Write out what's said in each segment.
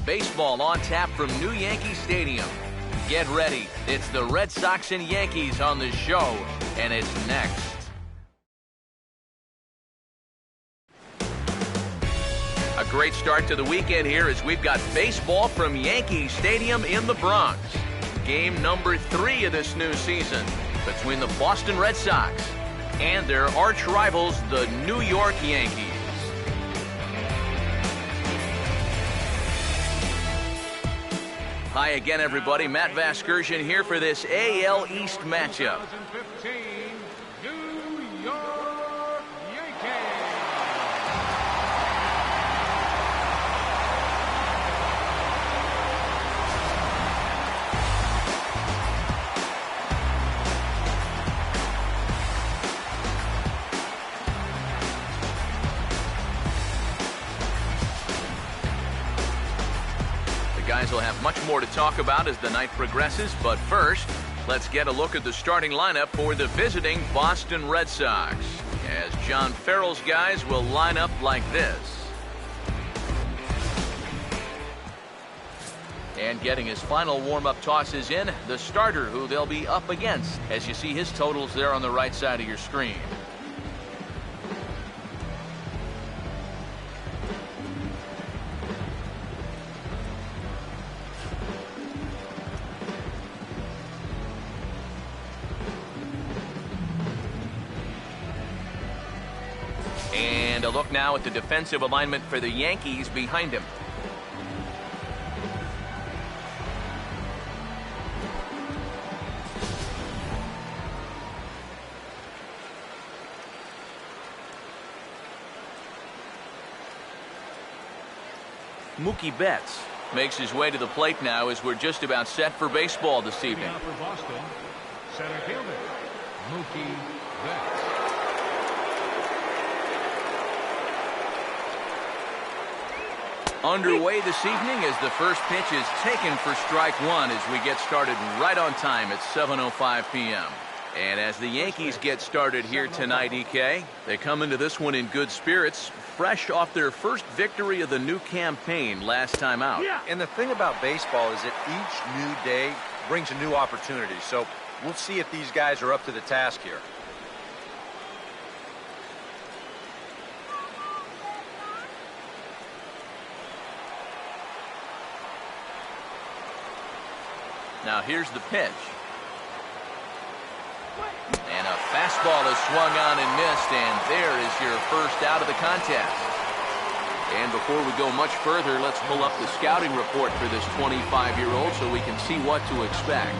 baseball on tap from New Yankee Stadium. Get ready. It's the Red Sox and Yankees on the show, and it's next. A great start to the weekend here as we've got baseball from Yankee Stadium in the Bronx. Game number 3 of this new season between the Boston Red Sox and their arch rivals, the New York Yankees. Hi again, everybody. Matt Vasgersian here for this AL East matchup. 2015 New York Yankees. Guys will have much more to talk about as the night progresses, but first, let's get a look at the starting lineup for the visiting Boston Red Sox, as John Farrell's guys will line up like this. And getting his final warm-up tosses in, the starter who they'll be up against, as you see his totals there on the right side of your screen. And a look now at the defensive alignment for the Yankees behind him. Mookie Betts makes his way to the plate now as we're just about set for baseball this evening. Now for Boston, center fielder Mookie Betts. Underway this evening as the first pitch is taken for strike one as we get started right on time at 7:05 p.m. And as the Yankees get started here tonight, EK, they come into this one in good spirits, fresh off their first victory of the new campaign last time out. And the thing about baseball is that each new day brings a new opportunity. So we'll see if these guys are up to the task here. Now here's the pitch. And a fastball is swung on and missed, and there is your first out of the contest. And before we go much further, let's pull up the scouting report for this 25-year-old so we can see what to expect.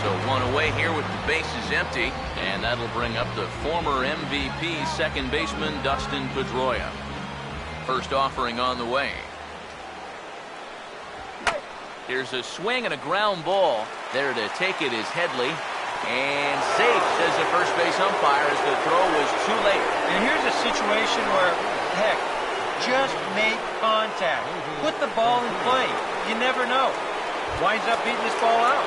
So one away here with the bases empty, and that'll bring up the former MVP second baseman Dustin Pedroia. First offering on the way. Here's a swing and a ground ball. There to take it is Headley. And safe, says the first base umpire, as the throw was too late. And here's a situation where, heck, just make contact. Put the ball in play. You never know. Winds up beating this ball out.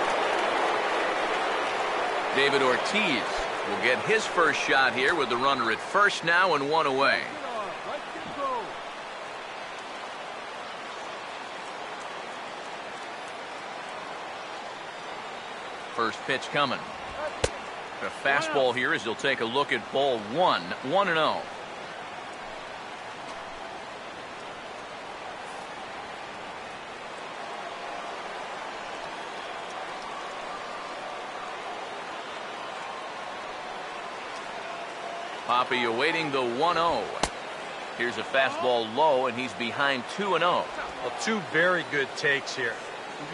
David Ortiz will get his first shot here with the runner at first now and one away. First pitch coming. A fastball here as he'll take a look at ball 1, 1-0. Poppy awaiting the 1-0. Here's a fastball low, and he's behind 2-0. Well, two very good takes here.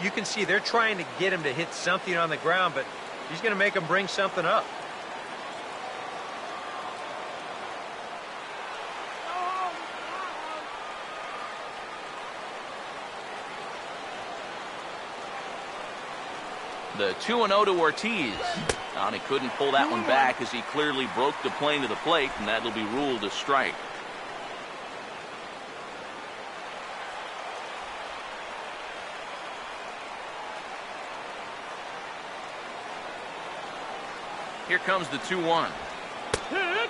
You can see they're trying to get him to hit something on the ground, but he's going to make him bring something up. The 2-0 to Ortiz. And he couldn't pull that one back as he clearly broke the plane to the plate, and that'll be ruled a strike. Here comes the 2-1.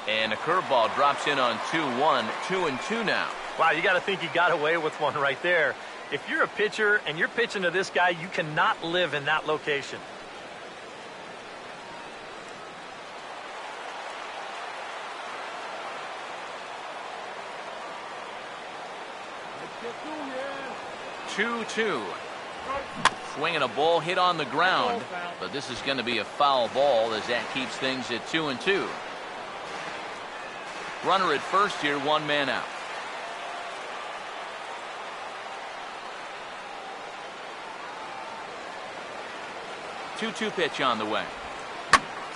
And a curveball drops in on 2-1, 2-2 now. Wow, you got to think he got away with one right there. If you're a pitcher and you're pitching to this guy, you cannot live in that location. Let's get 2-2. Swinging a ball hit on the ground, but this is going to be a foul ball as that keeps things at 2-2. Runner at first here, one man out. 2-2 pitch on the way.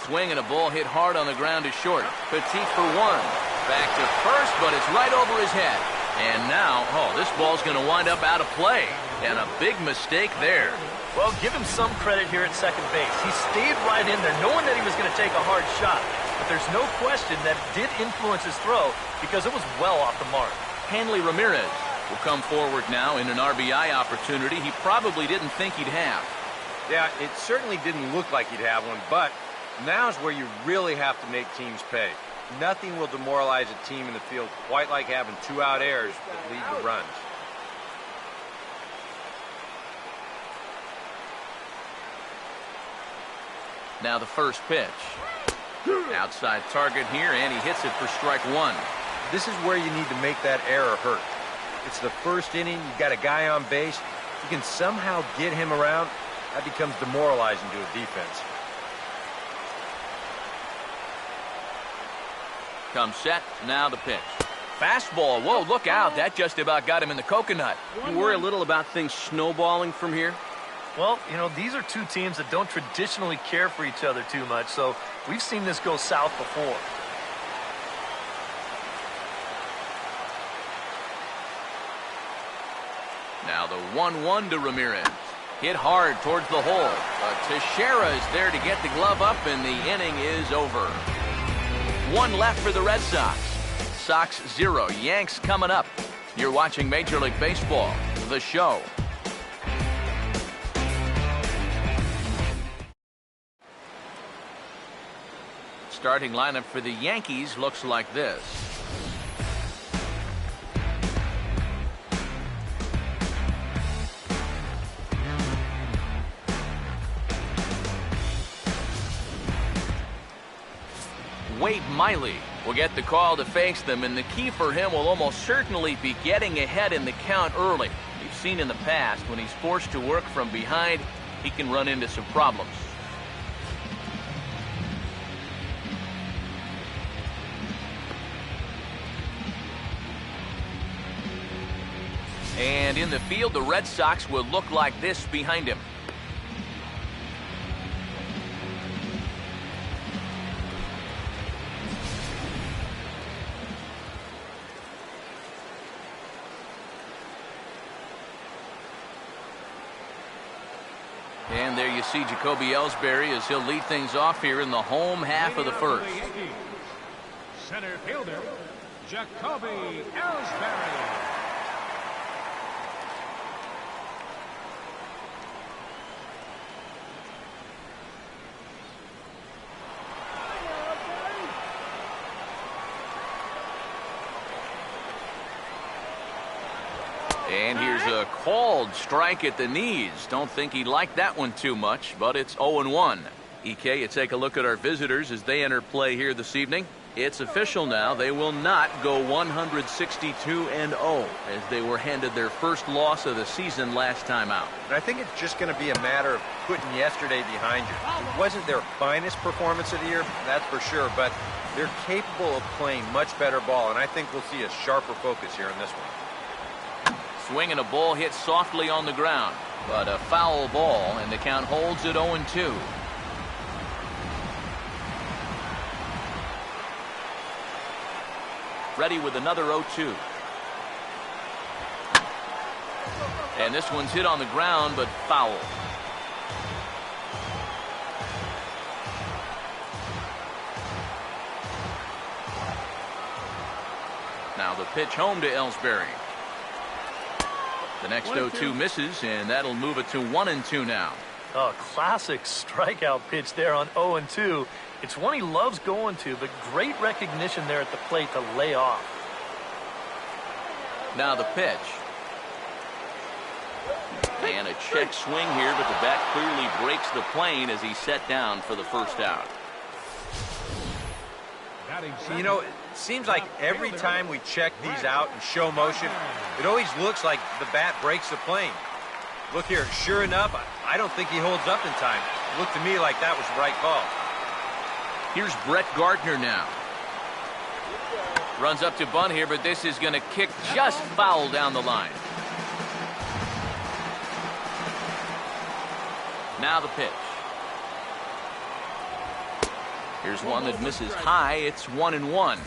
Swing and a ball hit hard on the ground to short. Petit for one. Back to first, but it's right over his head. And now, this ball's going to wind up out of play. And a big mistake there. Well, give him some credit here at second base. He stayed right in there knowing that he was going to take a hard shot. But there's no question that it did influence his throw because it was well off the mark. Hanley Ramirez will come forward now in an RBI opportunity he probably didn't think he'd have. Yeah, it certainly didn't look like he'd have one, but now's where you really have to make teams pay. Nothing will demoralize a team in the field quite like having 2 out errors that lead to runs. Now the first pitch. Outside target here, and he hits it for strike one. This is where you need to make that error hurt. It's the first inning, you got a guy on base. You can somehow get him around. That becomes demoralizing to a defense. Comes set, now the pitch. Fastball, whoa, look out. That just about got him in the coconut. You worry a little about things snowballing from here? Well, you know, these are two teams that don't traditionally care for each other too much, so we've seen this go south before. Now the 1-1 to Ramirez. Hit hard towards the hole. But Teixeira is there to get the glove up, and the inning is over. 1 left for the Red Sox. Sox 0. Yanks coming up. You're watching Major League Baseball, the show. Starting lineup for the Yankees looks like this. Wade Miley will get the call to face them, and the key for him will almost certainly be getting ahead in the count early. We've seen in the past when he's forced to work from behind, he can run into some problems. And in the field, the Red Sox will look like this behind him. And there you see Jacoby Ellsbury as he'll lead things off here in the home half of the first. Center fielder, Jacoby Ellsbury. And here's a called strike at the knees. Don't think he liked that one too much, but it's 0-1. EK, you take a look at our visitors as they enter play here this evening. It's official now. They will not go 162-0 as they were handed their first loss of the season last time out. And I think it's just going to be a matter of putting yesterday behind you. It wasn't their finest performance of the year, that's for sure, but they're capable of playing much better ball, and I think we'll see a sharper focus here in this one. Swing and a ball hit softly on the ground, but a foul ball, and the count holds at 0-2. Ready with another 0-2. And this one's hit on the ground, but foul. Now the pitch home to Ellsbury. The next 0-2 misses, and that'll move it to 1-2 now. Oh, classic strikeout pitch there on 0-2. It's one he loves going to, but great recognition there at the plate to lay off. Now the pitch. And a check swing here, but the bat clearly breaks the plane as he's set down for the first out. You know, it seems like every time we check these out and show motion, it always looks like the bat breaks the plane. Look here, sure enough, I don't think he holds up in time. It looked to me like that was the right call. Here's Brett Gardner now. Runs up to bunt here, but this is going to kick just foul down the line. Now the pitch. Here's one that misses high. It's 1-1.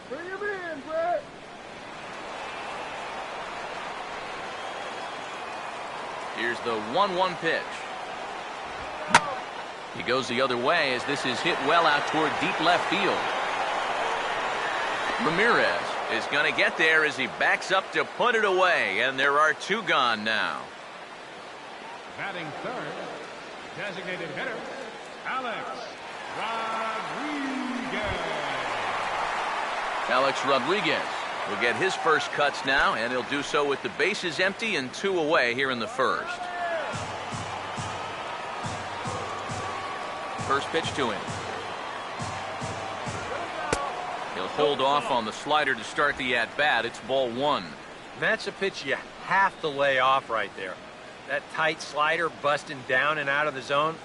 Bring him in, Brett. Here's the 1-1 pitch. He goes the other way as this is hit well out toward deep left field. Ramirez is going to get there as he backs up to put it away, and there are two gone now. Batting third, designated hitter, Alex Rodriguez. Alex Rodriguez will get his first cuts now, and he'll do so with the bases empty and 2 away here in the first. First pitch to him. He'll hold off on the slider to start the at-bat. It's ball 1. That's a pitch you have to lay off right there. That tight slider busting down and out of the zone,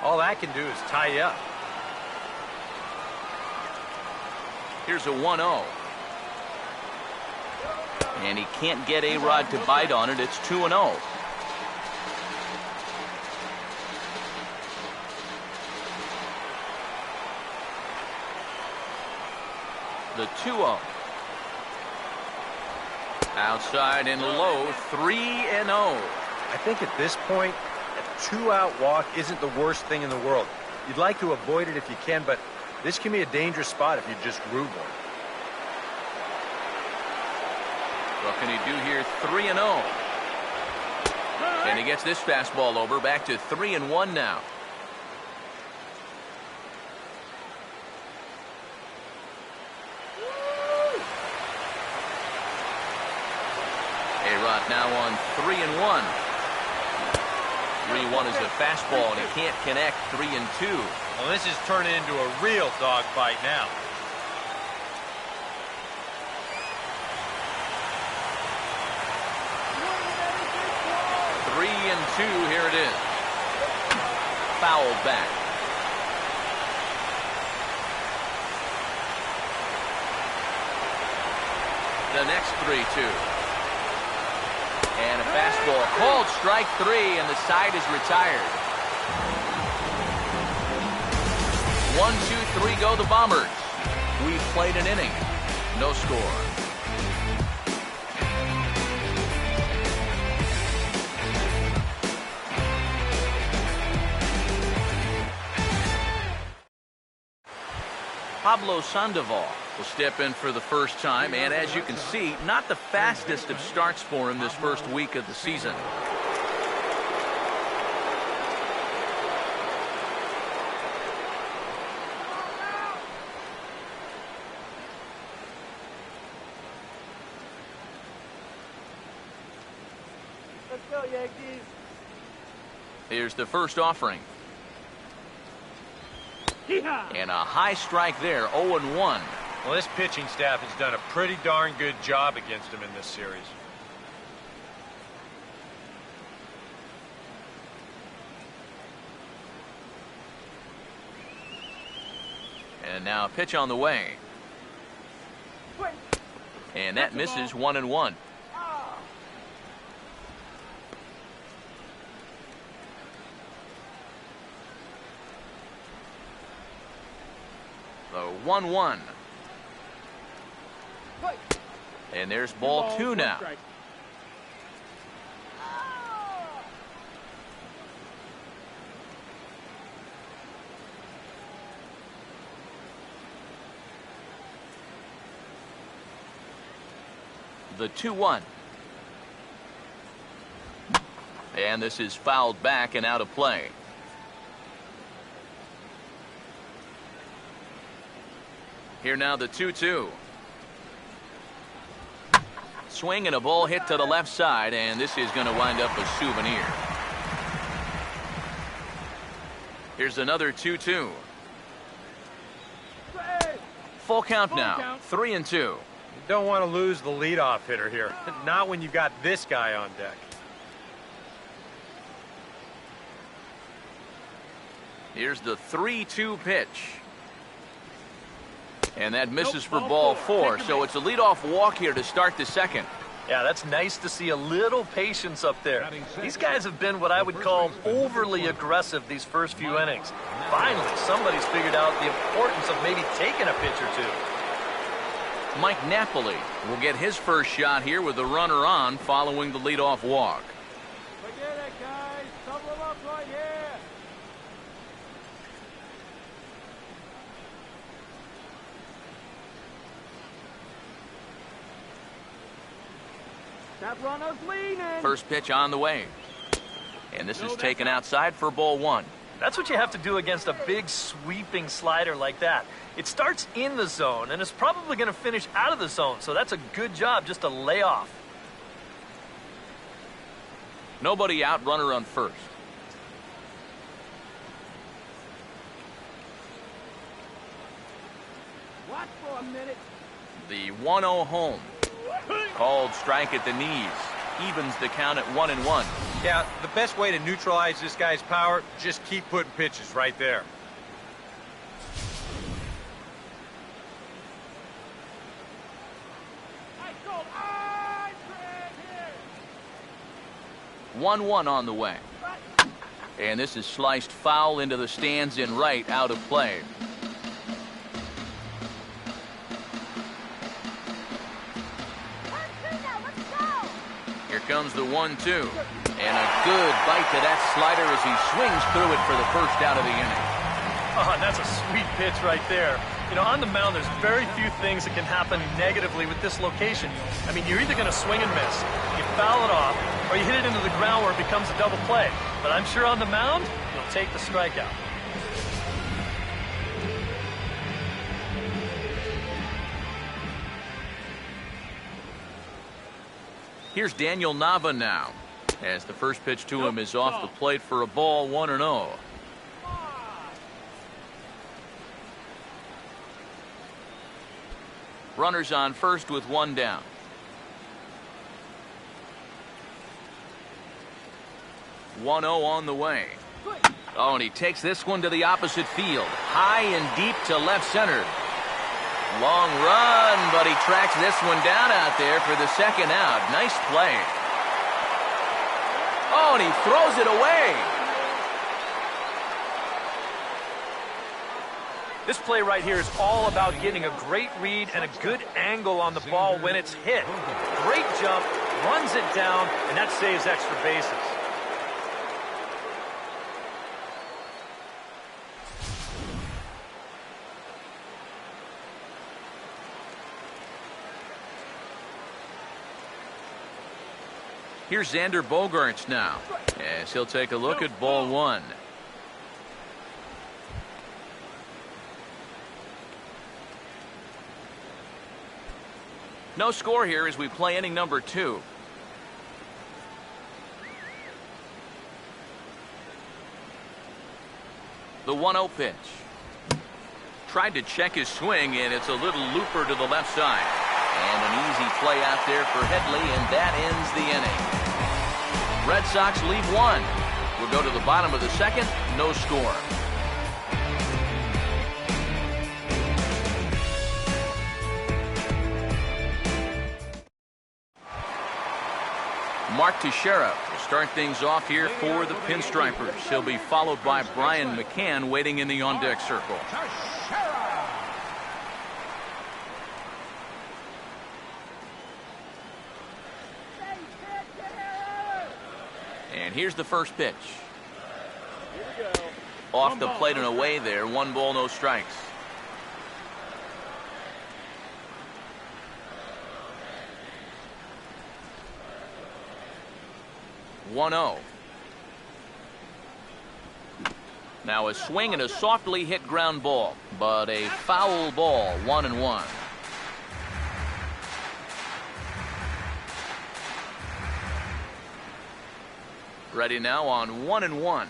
all that can do is tie you up. Here's a 1-0. And he can't get A-Rod to bite on it. It's 2-0. The 2-0. Outside and low, 3-0. I think at this point, a 2-out walk isn't the worst thing in the world. You'd like to avoid it if you can, but this can be a dangerous spot if you just root one. What can he do here? 3-0. And he gets this fastball over. Back to 3-1 now. A-Rod now on 3-1. 3-1 is the fastball, and he can't connect. 3-2. Well, this is turning into a real dogfight now. 3-2. Here it is. Foul back. The next 3-2. And a fastball called strike 3, and the side is retired. 1, 2, 3 go the Bombers. We've played an inning. No score. Pablo Sandoval will step in for the first time, and as you can see, not the fastest of starts for him this first week of the season. Let's go, Yankees. Here's the first offering. And a high strike there, 0-1. Well, this pitching staff has done a pretty darn good job against him in this series. And now a pitch on the way. And that misses. 1-1. The 1-1. And there's ball 2 now. The 2-1. And this is fouled back and out of play. Here now the 2-2. Swing and a ball hit to the left side, and this is going to wind up a souvenir. Here's another 2-2. Full count now, 3-2. You don't want to lose the leadoff hitter here. Not when you've got this guy on deck. Here's the 3-2 pitch. And that misses for ball 4, so it's a leadoff walk here to start the second. Yeah, that's nice to see a little patience up there. These guys have been what I would call overly aggressive these first few innings. Finally, somebody's figured out the importance of maybe taking a pitch or two. Mike Napoli will get his first shot here with the runner on following the leadoff walk. Forget it, guys. Double them up right here. That runner's leaning. First pitch on the way. And this is taken outside for ball 1. That's what you have to do against a big sweeping slider like that. It starts in the zone, and it's probably going to finish out of the zone, so that's a good job just to lay off. Nobody out, runner on first. Watch for a minute. The 1-0 home. Called strike at the knees. Evens the count at 1-1. Yeah, the best way to neutralize this guy's power, just keep putting pitches right there. I called eyes right here. 1-1 on the way. And this is sliced foul into the stands in right, out of play. Here comes the 1-2. And a good bite to that slider as he swings through it for the first out of the inning. Oh, that's a sweet pitch right there. You know, on the mound, there's very few things that can happen negatively with this location. I mean, you're either going to swing and miss, you foul it off, or you hit it into the ground where it becomes a double play. But I'm sure on the mound, you'll take the strikeout. Here's Daniel Nava now, as the first pitch to him is off the plate for a ball, 1-0. Runners on first with one down. On the way. Oh, and he takes this one to the opposite field. High and deep to left center. Long run, but he tracks this one down out there for the second out. Nice play. Oh, and he throws it away. This play right here is all about getting a great read and a good angle on the ball when it's hit. Great jump, runs it down, and that saves extra bases. Here's Xander Bogaerts now, as he'll take a look at ball 1. No score here as we play inning number 2. The 1-0 pitch. Tried to check his swing, and it's a little looper to the left side. And an easy play out there for Headley, and that ends the inning. Red Sox leave 1. We'll go to the bottom of the second. No score. Mark Teixeira will start things off here for the Pinstripers. He'll be followed by Brian McCann waiting in the on-deck circle. And here's the first pitch. Off the plate and away there. 1 ball, no strikes. 1-0. Now a swing and a softly hit ground ball, but a foul ball, 1-1. Ready now on 1-1.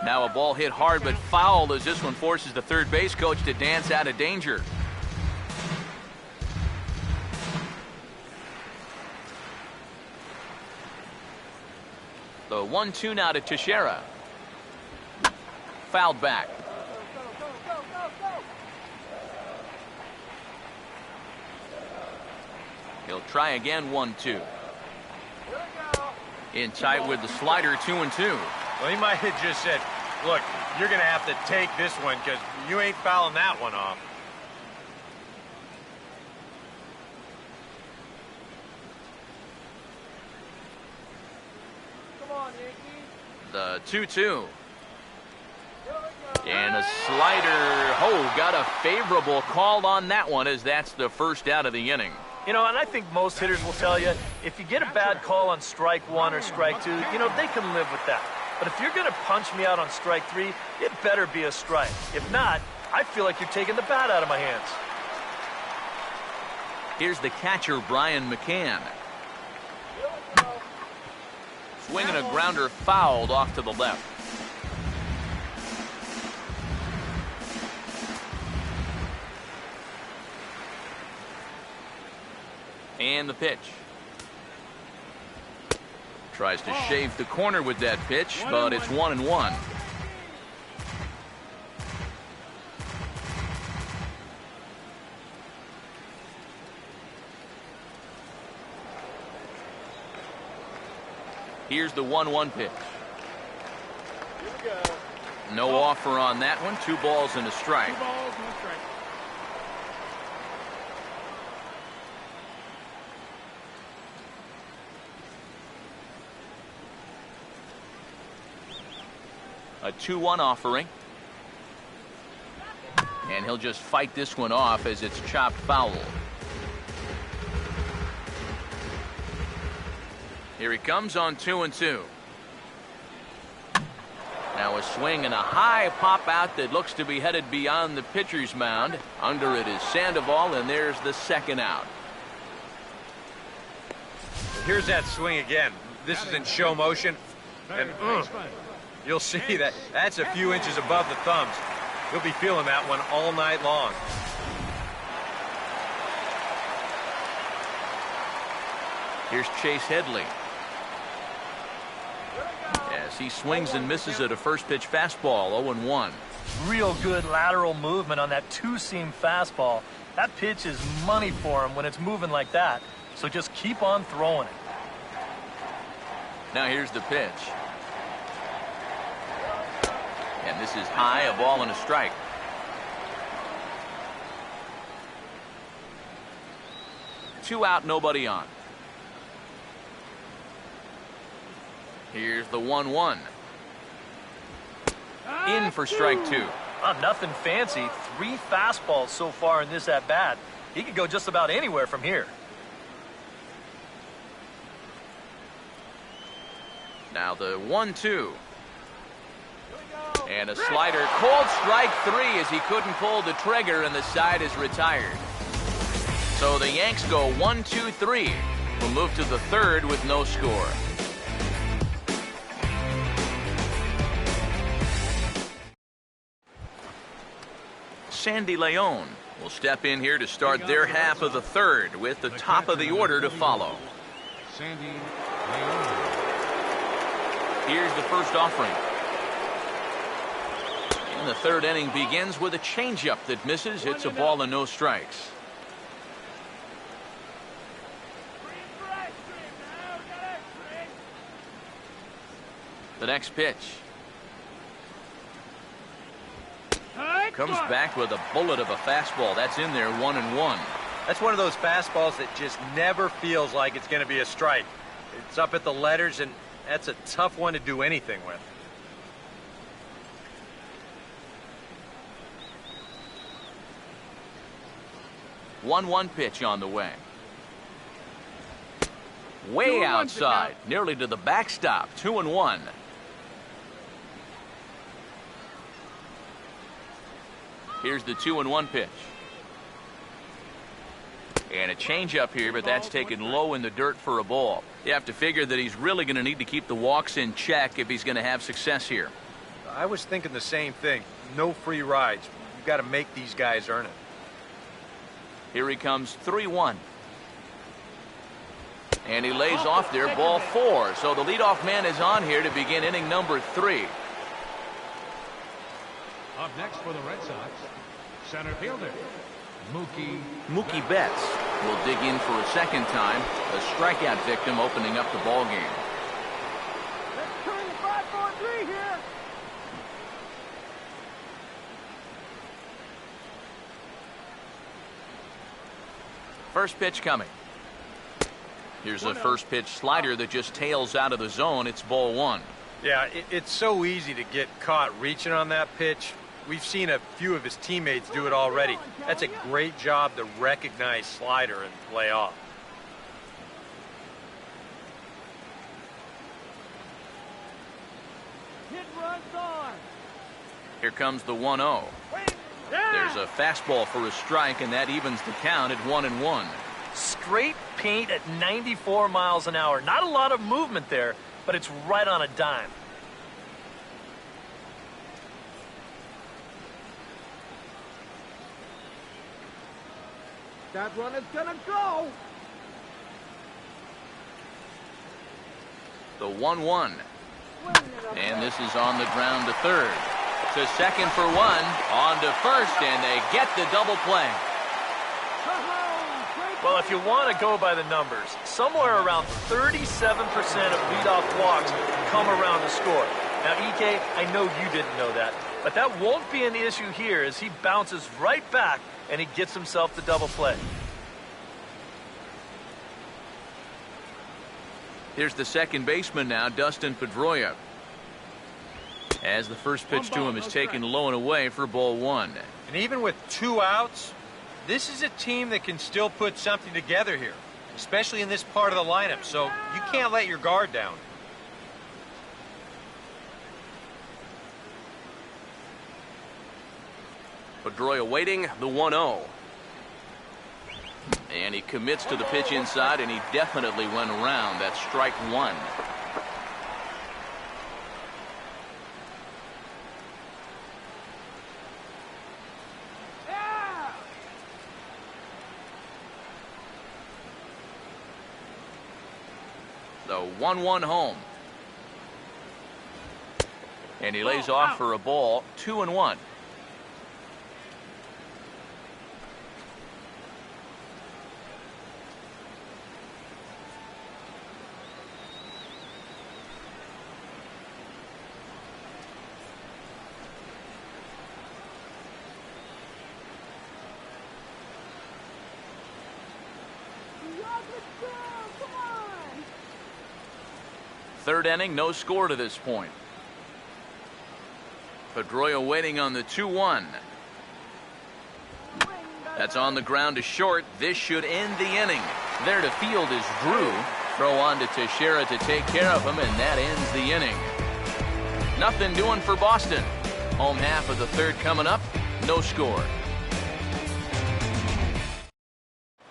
Now a ball hit hard but foul as this one forces the third base coach to dance out of danger. The 1-2 now to Teixeira. Fouled back. He'll try again, 1-2. In tight with the slider, 2-2. Well, he might have just said, look, you're going to have to take this one because you ain't fouling that one off. Come on, Yankees. The 2-2. And a slider. Oh, got a favorable call on that one as that's the first out of the inning. You know, and I think most hitters will tell you, if you get a bad call on strike one or strike two, you know, they can live with that. But if you're going to punch me out on strike three, it better be a strike. If not, I feel like you're taking the bat out of my hands. Here's the catcher, Brian McCann. Swinging a grounder fouled off to the left. And the pitch. Tries to shave the corner with that pitch, but it's 1-1. Here's the 1-1 pitch. No offer on that one. 2 balls and a strike. A 2-1 offering. And he'll just fight this one off as it's chopped foul. Here he comes on 2-2. Now a swing and a high pop out that looks to be headed beyond the pitcher's mound. Under it is Sandoval, and there's the second out. Here's that swing again. This is in show motion. And you'll see that that's a few inches above the thumbs. You'll be feeling that one all night long. Here's Chase Headley. As he swings and misses at a first pitch fastball, 0-1. Real good lateral movement on that two-seam fastball. That pitch is money for him when it's moving like that. So just keep on throwing it. Now here's the pitch. And this is high, a ball and a strike. Two out, nobody on. Here's the 1-1. In for strike 2. Nothing fancy. 3 fastballs so far in this at-bat. He could go just about anywhere from here. Now the 1-2. And a slider. Called strike 3 as he couldn't pull the trigger, and the side is retired. So the Yanks go 1-2-3. We'll move to the third with no score. Sandy Leon will step in here to start their half of the third with the top of the order to follow. Sandy Leon. Here's the first offering. And the third inning begins with a changeup that misses. It's a ball and no strikes. The next pitch. Comes back with a bullet of a fastball. That's in there, 1-1. That's one of those fastballs that just never feels like it's going to be a strike. It's up at the letters, and that's a tough one to do anything with. One pitch on the way. Way outside, nearly to the backstop, 2-1. Here's the 2-1 pitch. And a changeup here, but that's taken low in the dirt for a ball. You have to figure that he's really going to need to keep the walks in check if he's going to have success here. I was thinking the same thing. No free rides. You've got to make these guys earn it. Here he comes, 3-1. And he lays off there, ball 4. So the leadoff man is on here to begin inning number 3. Up next for the Red Sox, center fielder, Mookie Betts will dig in for a second time. A strikeout victim opening up the ball game. Let's turn the 5-4-3 here. First pitch coming. Here's a first pitch slider that just tails out of the zone. It's ball 1. Yeah, it's so easy to get caught reaching on that pitch. We've seen a few of his teammates do it already. That's a great job to recognize slider and play off. Hit runs on. Here comes the 1-0. There's a fastball for a strike, and that evens the count at 1-1. Straight paint at 94 miles an hour. Not a lot of movement there, but it's right on a dime. That run is gonna go. The 1-1. And this is on the ground to third. To second for 1. On to first, and they get the double play. Well, if you want to go by the numbers, somewhere around 37% of leadoff walks come around to score. Now, EK, I know you didn't know that, but that won't be an issue here as he bounces right back and he gets himself the double play. Here's the second baseman now, Dustin Pedroia. As the first pitch to him is taken low and away for ball 1. And even with 2 outs, this is a team that can still put something together here, especially in this part of the lineup, so you can't let your guard down. Pedroia waiting, the 1-0. And he commits to the pitch inside, and he definitely went around. That's strike 1. The 1-1 home. And he lays off for a ball, 2-1. Third inning, no score to this point. Pedroia waiting on the 2-1. That's on the ground to short. This should end the inning. There to field is Drew. Throw on to Teixeira to take care of him, and that ends the inning. Nothing doing for Boston. Home half of the third coming up. No score.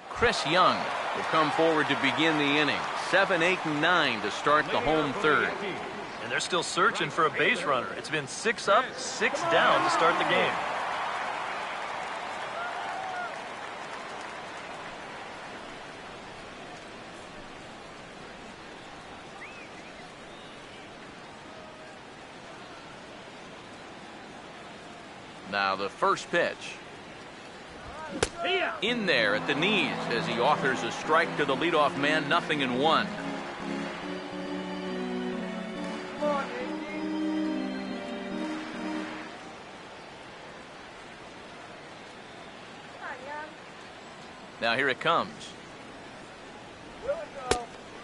Chris Young will come forward to begin the inning. 7, 8, and 9 to start the home third. And they're still searching for a base runner. It's been 6 up, 6 down to start the game. Now the first pitch. In there at the knees as he offers a strike to the leadoff man, 0-1. Now here it comes.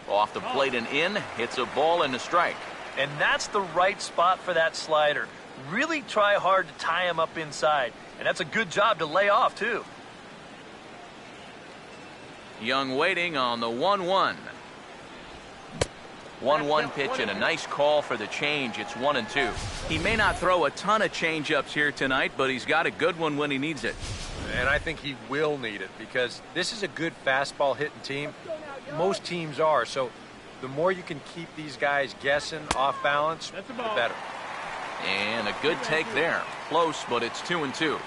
Off the plate and in, hits a ball and a strike. And that's the right spot for that slider. Really try hard to tie him up inside. And that's a good job to lay off, too. Young waiting on the 1-1. 1-1 pitch and a nice call for the change. It's 1-2. He may not throw a ton of changeups here tonight, but he's got a good one when he needs it. And I think he will need it because this is a good fastball hitting team. Most teams are, so the more you can keep these guys guessing off balance, the better. And a good take there. Close, but it's 2-2.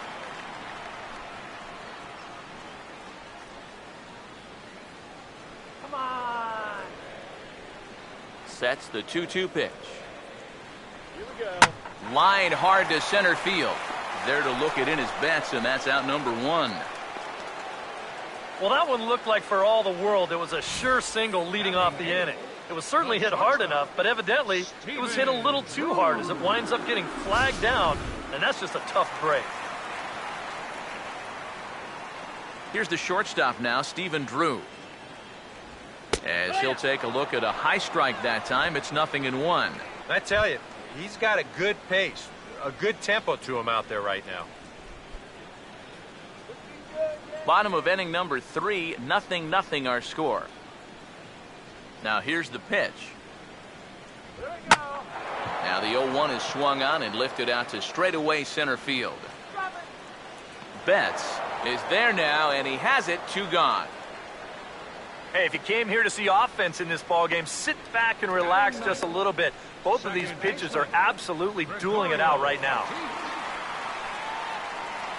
Come on. Sets the 2-2 pitch. Here we go. Line hard to center field. There to look it in his bets, and that's out number 1. Well, that one looked like for all the world it was a sure single leading off the inning. It was certainly hit hard enough, but evidently it was hit a little too hard as it winds up getting flagged down, and that's just a tough break. Here's the shortstop now, Stephen Drew. As he'll take a look at a high strike that time, it's 0-1. I tell you, he's got a good pace, a good tempo to him out there right now. Bottom of inning number 3, 0-0 our score. Now here's the pitch. Here we go. Now the 0-1 is swung on and lifted out to straightaway center field. Drop it. Betts is there now, and he has it. 2 gone. Hey, if you came here to see offense in this ballgame, sit back and relax just a little bit. Both of these pitches are absolutely dueling it out right now.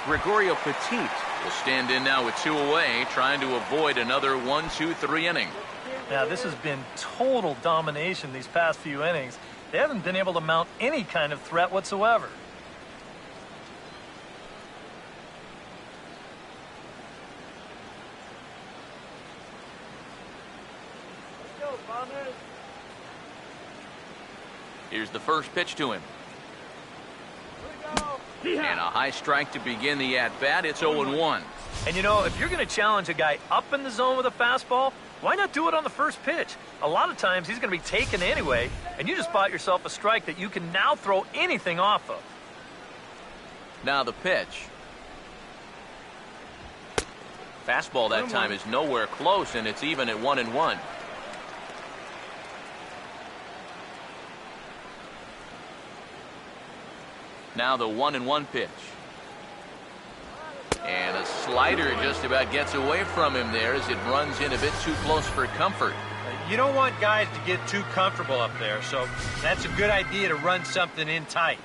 Gregorio Petit will stand in now with 2 away, trying to avoid another 1-2-3 inning. Now, this has been total domination these past few innings. They haven't been able to mount any kind of threat whatsoever. Let's go, Bombers. Here's the first pitch to him. Here we go. And a high strike to begin the at-bat. It's 0-1. And you know, if you're going to challenge a guy up in the zone with a fastball, why not do it on the first pitch? A lot of times he's going to be taken anyway, and you just bought yourself a strike that you can now throw anything off of. Now the pitch. Fastball that time is nowhere close, and it's even at 1-1. Now the 1-1 pitch. And a slider just about gets away from him there as it runs in a bit too close for comfort. You don't want guys to get too comfortable up there, so that's a good idea to run something in tight.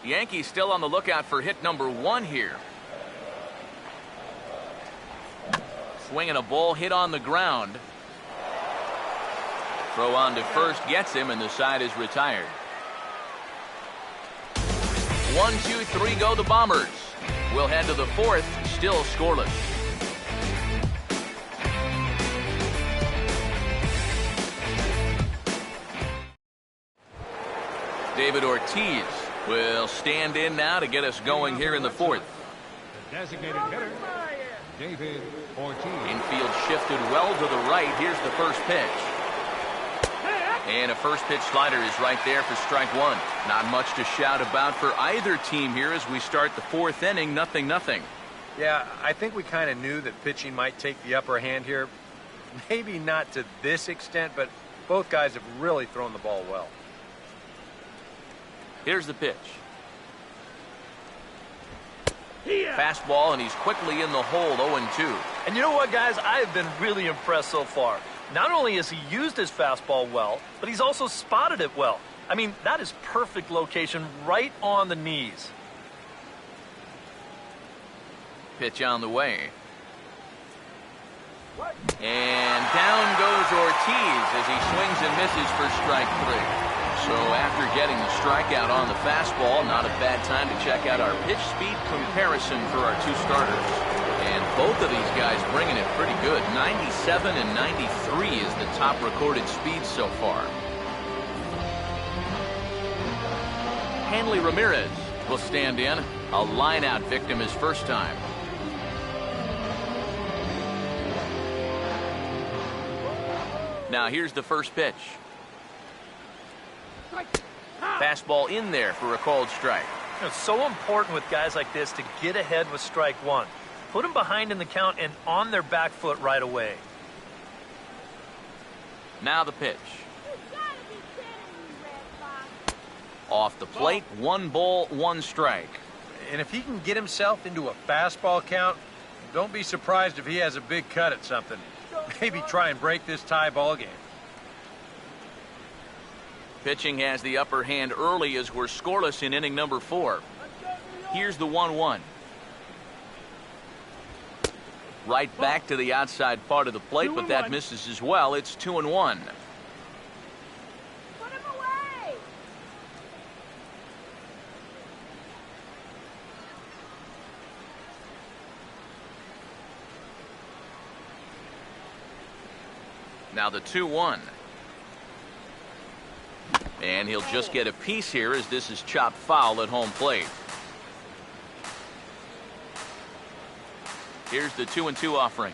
Yankees still on the lookout for hit number 1 here. Swinging a ball hit on the ground. Throw on to first gets him, and the side is retired. 1-2-3 go the Bombers. We'll head to the 4th, still scoreless. David Ortiz will stand in now to get us going here in the 4th. The designated hitter, David Ortiz. Infield shifted well to the right. Here's the first pitch. And a first pitch slider is right there for strike 1. Not much to shout about for either team here as we start the 4th inning, 0-0. Yeah, I think we kind of knew that pitching might take the upper hand here. Maybe not to this extent, but both guys have really thrown the ball well. Here's the pitch. Fastball, and he's quickly in the hole, 0-2. And you know what, guys? I have been really impressed so far. Not only has he used his fastball well, but he's also spotted it well. I mean, that is perfect location right on the knees. Pitch on the way. And down goes Ortiz as he swings and misses for strike 3. So after getting the strikeout on the fastball, not a bad time to check out our pitch speed comparison for our 2 starters. And both of these guys bringing it pretty good. 97 and 93 is the top recorded speed so far. Hanley Ramirez will stand in. A line-out victim his first time. Now here's the first pitch. Fastball in there for a called strike. You know, it's so important with guys like this to get ahead with strike 1. Put them behind in the count and on their back foot right away. Now the pitch. Off the plate, 1 ball, 1 strike. And if he can get himself into a fastball count, don't be surprised if he has a big cut at something. Maybe try and break this tie ball game. Pitching has the upper hand early as we're scoreless in inning number 4. Here's the 1-1. Right back to the outside part of the plate, but that misses as well. It's 2-1. Put him away. Now the 2-1. And he'll just get a piece here as this is chopped foul at home plate. Here's the 2-2 offering.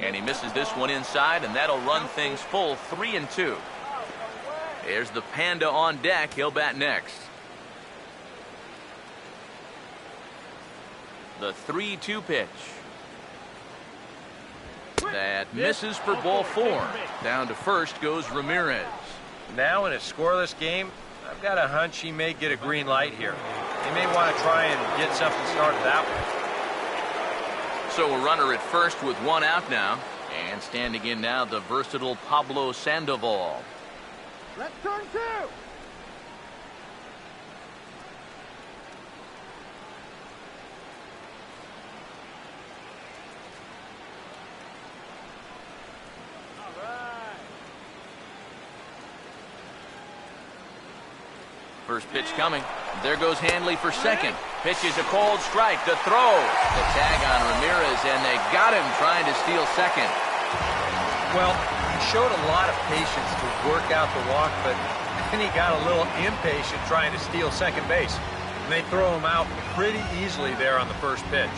And he misses this one inside, and that'll run things full 3-2. There's the Panda on deck. He'll bat next. The 3-2 pitch. That misses for ball 4. Down to first goes Ramirez. Now in a scoreless game, I've got a hunch he may get a green light here. He may want to try and get something started that way. So a runner at first with 1 out now. And standing in now, the versatile Pablo Sandoval. Let's turn 2. First pitch coming. There goes Hanley for second. Pitch is a cold strike. The throw. The tag on Ramirez, and they got him trying to steal second. Well, he showed a lot of patience to work out the walk, but then he got a little impatient trying to steal second base. And they throw him out pretty easily there on the first pitch.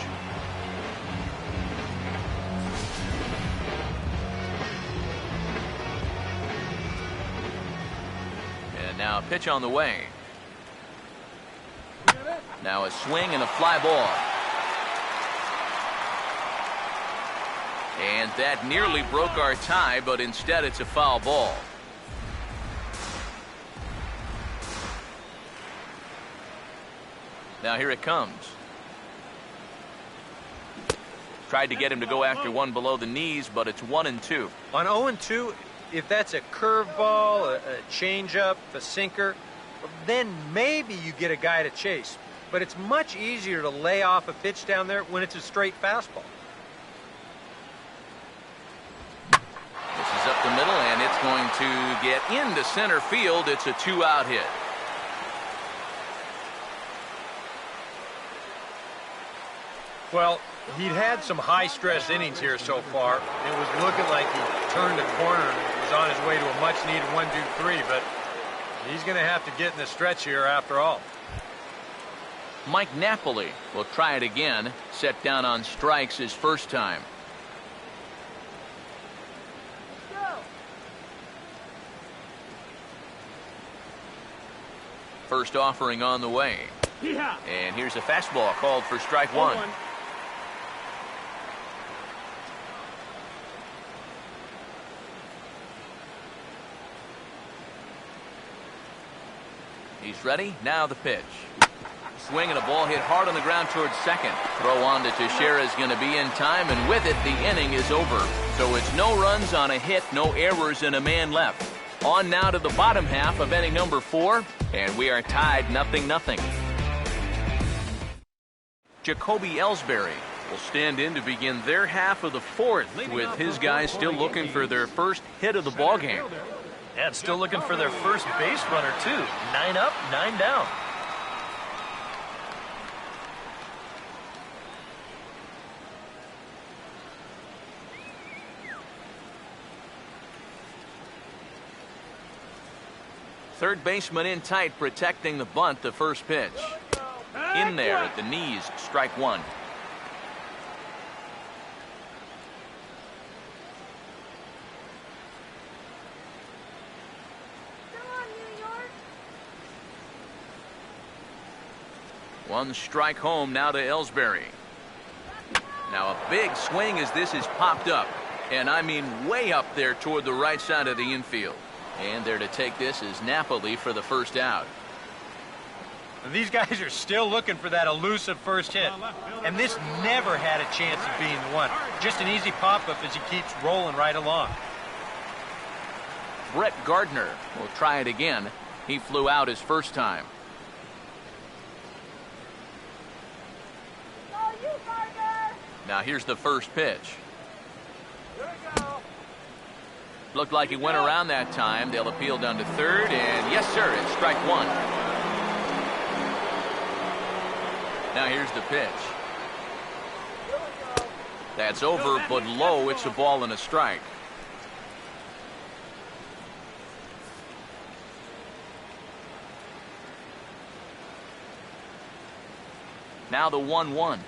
And now a pitch on the way. Now a swing and a fly ball. And that nearly broke our tie, but instead it's a foul ball. Now here it comes. Tried to get him to go after one below the knees, but it's 1-2. On 0-2, if that's a curveball, a changeup, a sinker, then maybe you get a guy to chase. But it's much easier to lay off a pitch down there when it's a straight fastball. This is up the middle, and it's going to get into center field. It's a 2-out hit. Well, he'd had some high-stress innings here so far. It was looking like he turned a corner and was on his way to a much-needed 1-2-3, but he's going to have to get in the stretch here after all. Mike Napoli will try it again. Set down on strikes his first time. First offering on the way. And here's a fastball called for strike 1. He's ready. Now the pitch. Swing and a ball hit hard on the ground towards second. Throw on to Teixeira is going to be in time, and with it, the inning is over. So it's no runs on a hit, no errors, and a man left. On now to the bottom half of inning number 4, and we are tied 0-0. Jacoby Ellsbury will stand in to begin their half of the 4th, with his guys still looking for their first hit of the ballgame. And still looking for their first base runner, too. 9 up, 9 down. Third baseman in tight, protecting the bunt. The first pitch. In there at the knees, strike 1. One strike home now to Ellsbury. Now a big swing as this is popped up. And I mean way up there toward the right side of the infield. And there to take this is Napoli for the first out. And these guys are still looking for that elusive first hit. And this never had a chance of being the one. Just an easy pop-up as he keeps rolling right along. Brett Gardner will try it again. He flew out his first time. Now here's the first pitch. Looked like he went around that time. They'll appeal down to third, and yes, sir, it's strike one. Now here's the pitch. That's over, but low. It's a ball and a strike. Now the 1-1.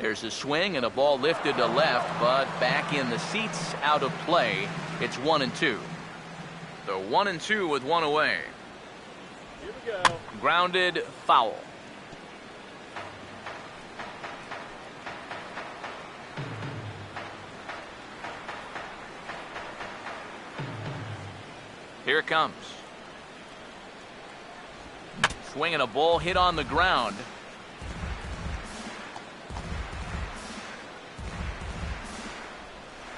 There's a swing and a ball lifted to left, but back in the seats, out of play. It's 1-2. The 1-2 with one away. Here we go. Grounded, foul. Here it comes. Swinging a ball hit on the ground.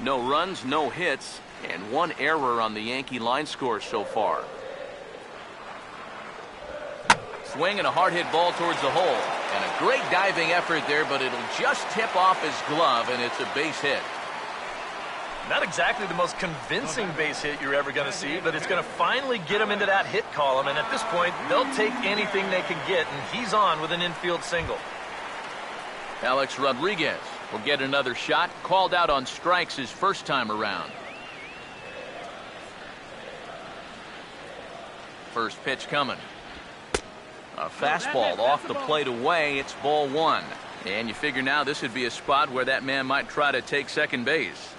No runs, no hits, and one error on the Yankee line score so far. Swing and a hard hit ball towards the hole. And a great diving effort there, but it'll just tip off his glove, and it's a base hit. Not exactly the most convincing base hit you're ever going to see, but it's going to finally get him into that hit column, and at this point, they'll take anything they can get, and he's on with an infield single. Alex Rodriguez will get another shot, called out on strikes his first time around. First pitch coming. A fastball off the plate away. It's ball one. And you figure now this would be a spot where that man might try to take second base.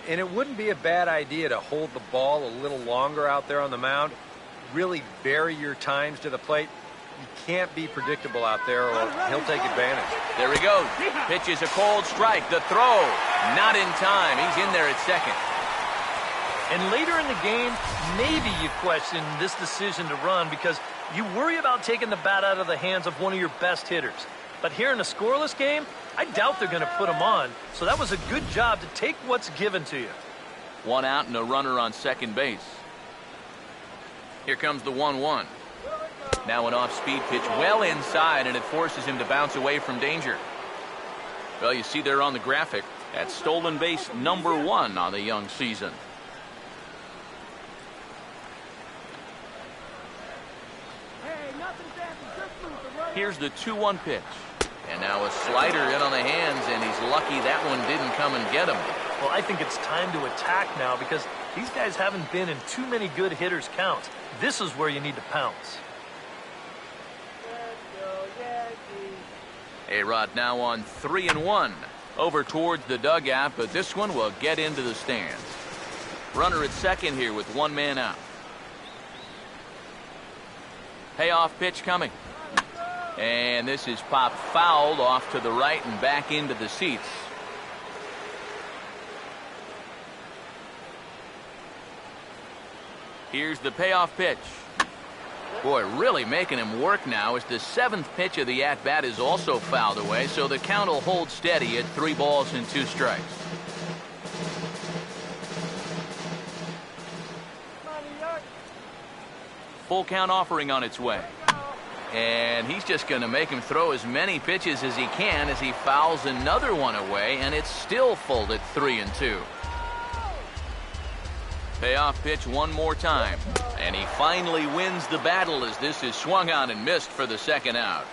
And it wouldn't be a bad idea to hold the ball a little longer out there on the mound. Really vary your times to the plate. You can't be predictable out there or he'll take advantage. There he goes. Pitches a cold strike. The throw. Not in time. He's in there at second. And later in the game, maybe you question this decision to run because you worry about taking the bat out of the hands of one of your best hitters. But here in a scoreless game, I doubt they're going to put him on. So that was a good job to take what's given to you. One out and a runner on second base. Here comes the 1-1. Now an off-speed pitch well inside, and it forces him to bounce away from danger. Well, you see there on the graphic, that's stolen base number 1 on the young season. Here's the 2-1 pitch. And now a slider in on the hands, and he's lucky that one didn't come and get him. Well, I think it's time to attack now because these guys haven't been in too many good hitters' counts. This is where you need to pounce. A-Rod now on 3-1. Over towards the dugout, but this one will get into the stands. Runner at second here with one man out. Payoff pitch coming. And this is popped fouled off to the right and back into the seats. Here's the payoff pitch. Boy, really making him work now as the 7th pitch of the at-bat is also fouled away, so the count will hold steady at 3 balls and 2 strikes. Full count offering on its way. And he's just going to make him throw as many pitches as he can as he fouls another one away, and it's still full at 3-2. Payoff pitch one more time, and he finally wins the battle as this is swung on and missed for the second out.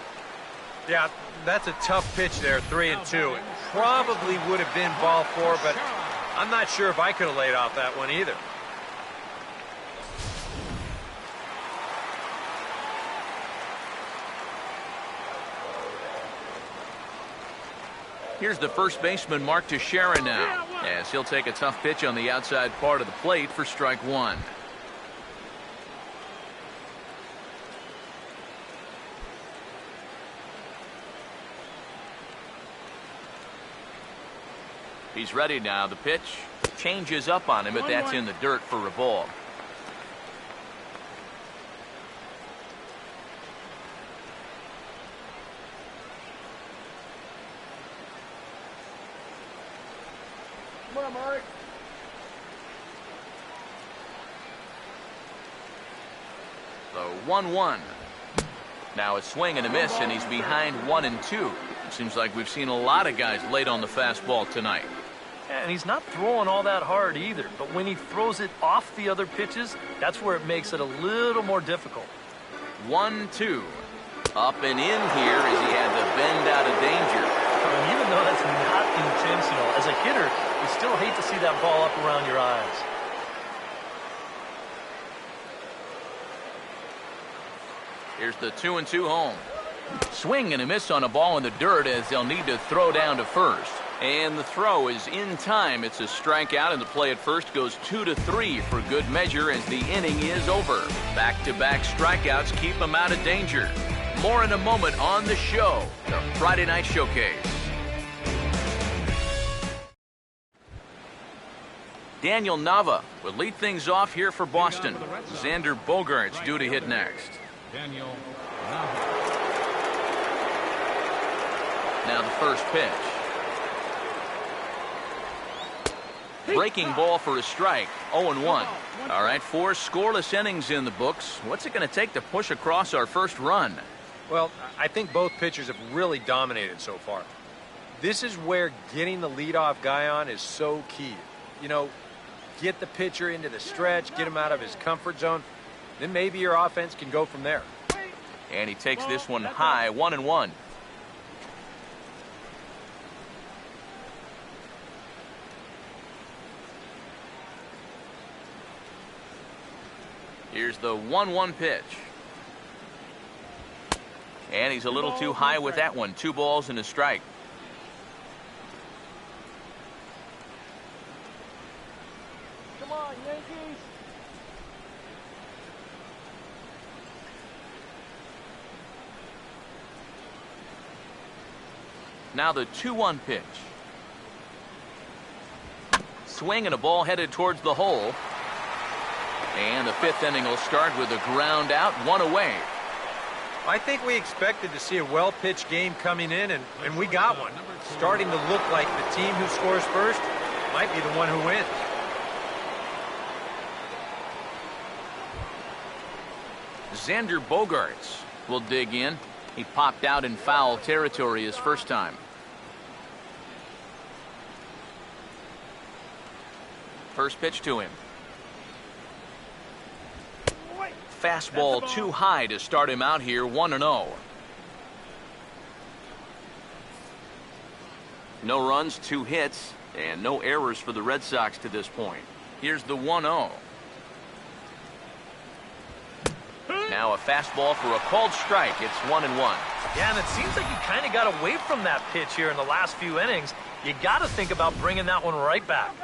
Yeah, that's a tough pitch there, 3-2. It probably would have been ball 4, but I'm not sure if I could have laid off that one either. Here's the first baseman, Mark Teixeira now, as he'll take a tough pitch on the outside part of the plate for strike 1. He's ready now. The pitch changes up on him, but that's in the dirt for a ball. Come on, Mark. The 1-1. Now a swing and a miss, and he's behind 1-2. It seems like we've seen a lot of guys late on the fastball tonight. And he's not throwing all that hard either, but when he throws it off the other pitches, that's where it makes it a little more difficult. 1-2. Up and in here as he had to bend out of danger. And even though that's not intentional, as a hitter, you still hate to see that ball up around your eyes. Here's the 2-2 home. Swing and a miss on a ball in the dirt as they'll need to throw down to first. And the throw is in time. It's a strikeout, and the play at first goes 2-3 for good measure as the inning is over. Back-to-back strikeouts keep him out of danger. More in a moment on the show, the Friday Night Showcase. Daniel Nava will lead things off here for Boston. Xander Bogaerts due to hit next. Daniel. Now the first pitch. Breaking ball for a strike. 0-1. All right, 4 scoreless innings in the books. What's it going to take to push across our first run? Well, I think both pitchers have really dominated so far. This is where getting the leadoff guy on is so key. You know, get the pitcher into the stretch, get him out of his comfort zone, then maybe your offense can go from there. And he takes this one high, 1-1. Here's the 1-1 pitch. And he's a little too high with that one. 2 balls and a strike. Come on, Yankees. Now the 2-1 pitch. Swing and a ball headed towards the hole. And the 5th inning will start with a ground out, 1 away. I think we expected to see a well-pitched game coming in, and we got one. Starting to look like the team who scores first might be the one who wins. Xander Bogaerts will dig in. He popped out in foul territory his first time. First pitch to him. Fastball too high to start him out here, 1-0. No runs, 2 hits, and no errors for the Red Sox to this point. Here's the 1-0. Now a fastball for a called strike. It's 1-1. Yeah, and it seems like you kind of got away from that pitch here in the last few innings. You got to think about bringing that one right back.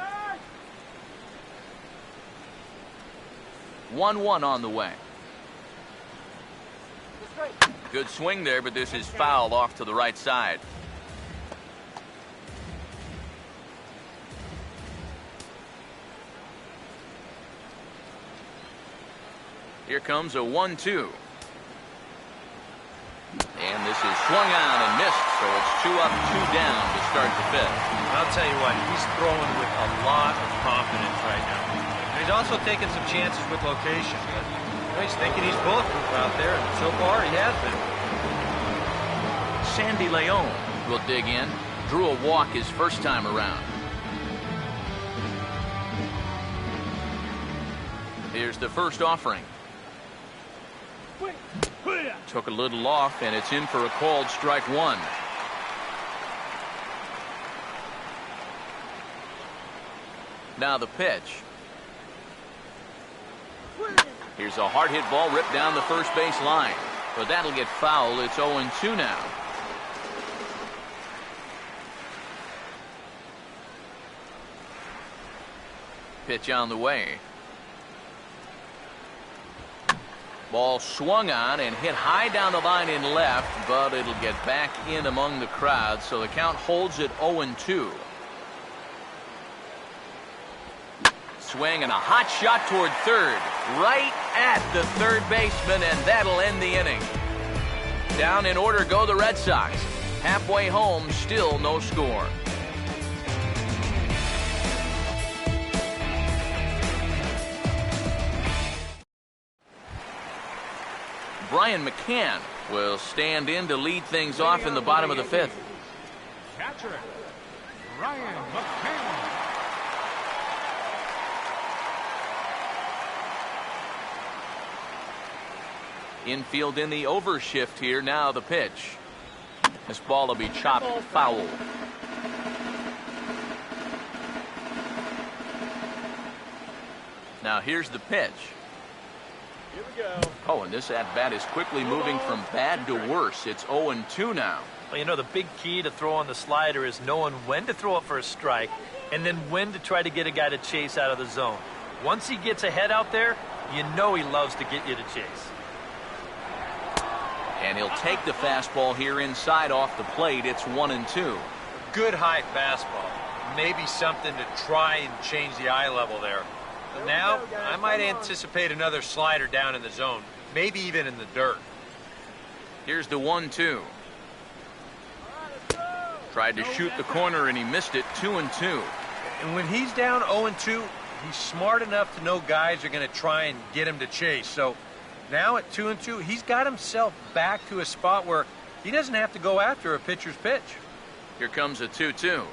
1-1 on the way. Good swing there, but this is fouled off to the right side. Here comes a 1-2. And this is swung on and missed, so it's 2 up, 2 down to start the 5th. I'll tell you what, he's throwing with a lot of confidence right now. And he's also taking some chances with location. But he's thinking he's bulletproof out there, and so far he has been. Sandy Leon will dig in. Drew a walk his first time around. Here's the first offering. Took a little off, and it's in for a called strike 1. Now the pitch. Here's a hard hit ball ripped down the first base line. But that'll get fouled. It's 0-2 now. Pitch on the way. Ball swung on and hit high down the line in left, but it'll get back in among the crowd, so the count holds at 0-2. swing and a hot shot toward third. Right at the third baseman, and that'll end the inning. Down in order go the Red Sox. Halfway home, still no score. Brian McCann will stand in to lead things off in the bottom of the fifth. Catcher, Brian McCann. Infield in the overshift here. Now the pitch. This ball will be chopped foul. Now here's the pitch. Here we go. Oh, and this at-bat is quickly moving from bad to worse. It's 0-2 now. Well, you know, the big key to throwing the slider is knowing when to throw it for a strike and then when to try to get a guy to chase out of the zone. Once he gets ahead out there, you know he loves to get you to chase. And he'll take the fastball here inside off the plate. It's 1-2. Good high fastball. Maybe something to try and change the eye level there. But now, I might anticipate another slider down in the zone. Maybe even in the dirt. Here's the 1-2. Tried to shoot the corner and he missed it. 2-2. And when he's down 0-2, he's smart enough to know guys are going to try and get him to chase. So now at 2-2, he's got himself back to a spot where he doesn't have to go after a pitcher's pitch. Here comes a 2-2.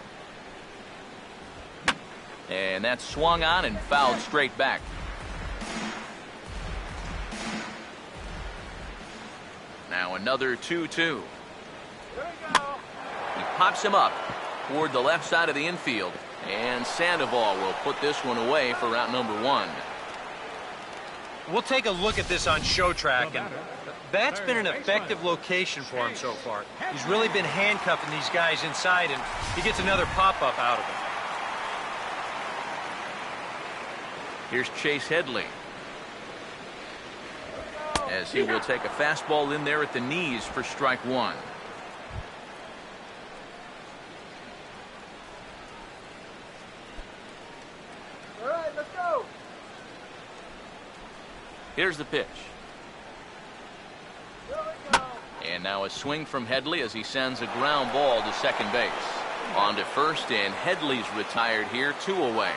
And that's swung on and fouled straight back. Now another 2-2. He pops him up toward the left side of the infield. And Sandoval will put this one away for route number 1. We'll take a look at this on show track, and that's been an effective location for him so far. He's really been handcuffing these guys inside, and he gets another pop-up out of it. Here's Chase Headley, as he will take a fastball in there at the knees for strike 1. All right, let's go. Here's the pitch. Here we go. And now a swing from Headley as he sends a ground ball to second base. On to first, and Headley's retired here, 2 away.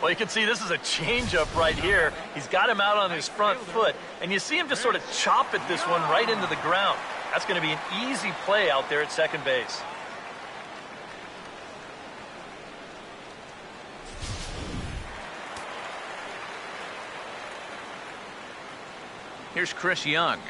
Well, you can see this is a changeup right here. He's got him out on his front foot, and you see him just sort of chop at this one right into the ground. That's going to be an easy play out there at second base. Here's Chris Young,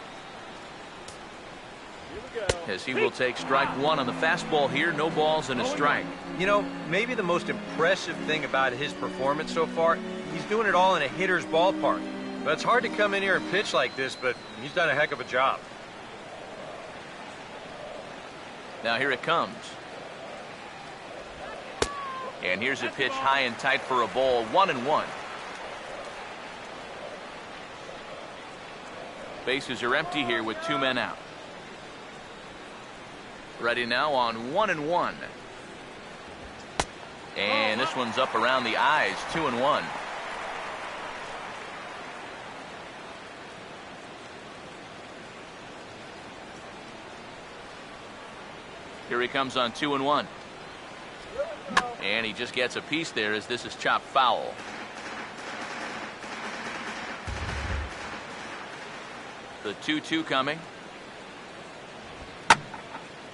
as he will take strike 1 on the fastball here. No balls and a strike. You know, maybe the most impressive thing about his performance so far, he's doing it all in a hitter's ballpark. But it's hard to come in here and pitch like this, but he's done a heck of a job. Now here it comes. And here's a pitch high and tight for a ball. 1-1. Bases are empty here with 2 men out. Ready now on 1-1. And this one's up around the eyes. 2-1. Here he comes on 2-1. And he just gets a piece there as this is chopped foul. The 2-2 coming.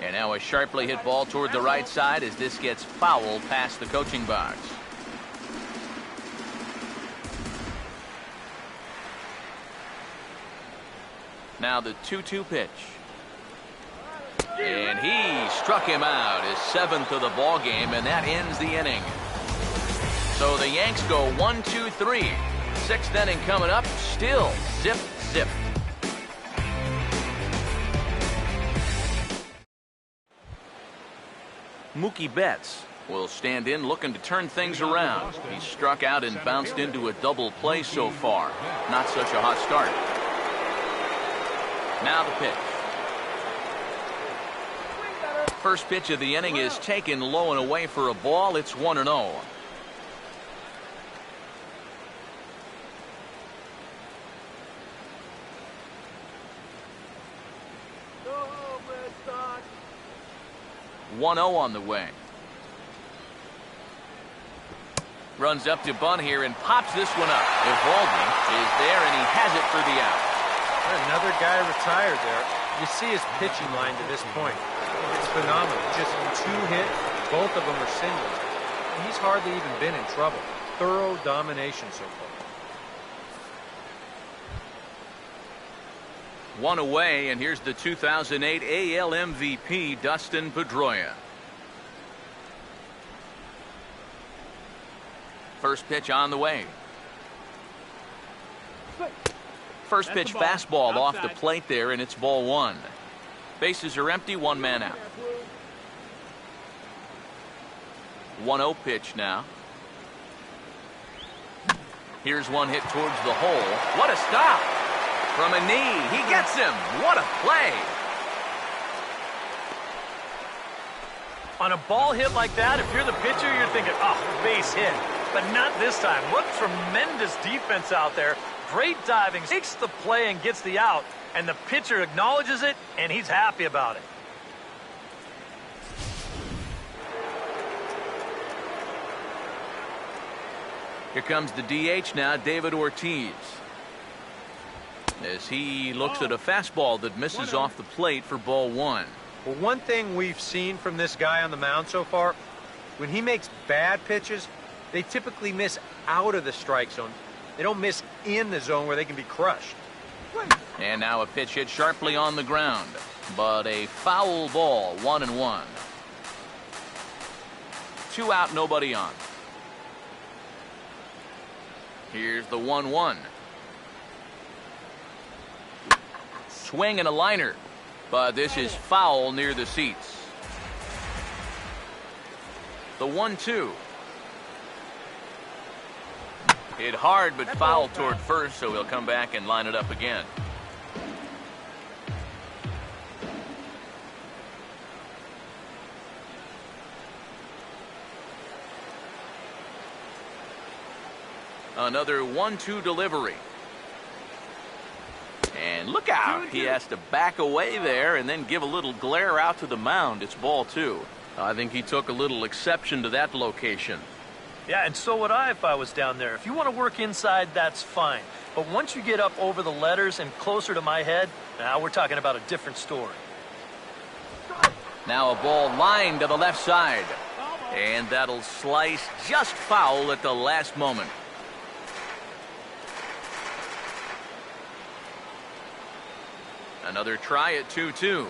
And now a sharply hit ball toward the right side as this gets fouled past the coaching box. Now the 2-2 pitch. And he struck him out, his 7th of the ball game, and that ends the inning. So the Yanks go 1-2-3. 6th inning coming up. Still zip, zip. Mookie Betts will stand in looking to turn things around. He struck out and bounced into a double play so far. Not such a hot start. Now the pitch. First pitch of the inning is taken low and away for a ball. It's 1-0. 1-0 on the way. Runs up to bunt here and pops this one up. Evaldi is there, and he has it for the out. Another guy retired there. You see his pitching line to this point. It's phenomenal. Just 2 hits. Both of them are singles. And he's hardly even been in trouble. Thorough domination so far. 1 away, and here's the 2008 AL MVP, Dustin Pedroia. First pitch on the way. First pitch fastball off the plate there, and it's ball 1. Bases are empty, 1 man out. 1-0 pitch now. Here's one hit towards the hole. What a stop! From a knee, he gets him. What a play! On a ball hit like that, if you're the pitcher, you're thinking, oh, base hit. But not this time. What tremendous defense out there. Great diving, takes the play and gets the out, and the pitcher acknowledges it, and he's happy about it. Here comes the DH now, David Ortiz. As he looks at a fastball that misses off the plate for ball 1. Well, one thing we've seen from this guy on the mound so far, when he makes bad pitches, they typically miss out of the strike zone. They don't miss in the zone where they can be crushed. And now a pitch hit sharply on the ground, but a foul ball, 1-1. 2 out, nobody on. Here's the 1-1. Swing and a liner, but this is foul near the seats. The 1-2. Hit hard, but foul toward first, so he'll come back and line it up again. Another 1-2 delivery. And look out. He has to back away there and then give a little glare out to the mound. It's ball 2. I think he took a little exception to that location. Yeah, and so would I if I was down there. If you want to work inside, that's fine. But once you get up over the letters and closer to my head, now we're talking about a different story. Now a ball lined to the left side. And that'll slice just foul at the last moment. Another try at 2-2.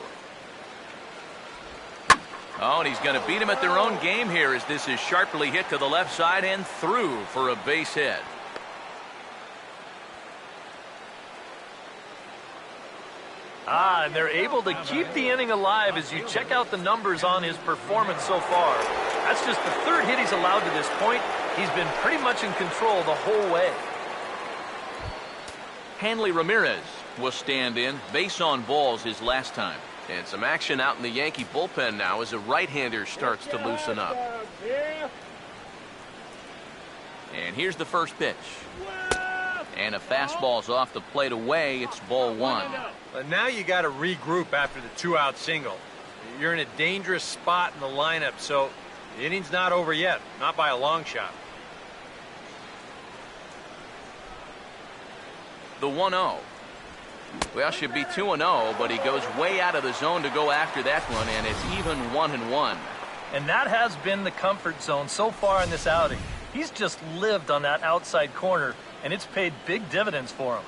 Oh, and he's going to beat him at their own game here as this is sharply hit to the left side and through for a base hit. And they're able to keep the inning alive as you check out the numbers on his performance so far. That's just the 3rd hit he's allowed to this point. He's been pretty much in control the whole way. Hanley Ramirez will stand in. Base on balls his last time. And some action out in the Yankee bullpen now as a right-hander starts to loosen up. And here's the first pitch. And a fastball's off the plate away. It's ball 1. But now you got to regroup after the 2-out single. You're in a dangerous spot in the lineup, so the inning's not over yet. Not by a long shot. The 1-0. Well, should be 2-0, but he goes way out of the zone to go after that one, and it's even 1-1. And that has been the comfort zone so far in this outing. He's just lived on that outside corner, and it's paid big dividends for him.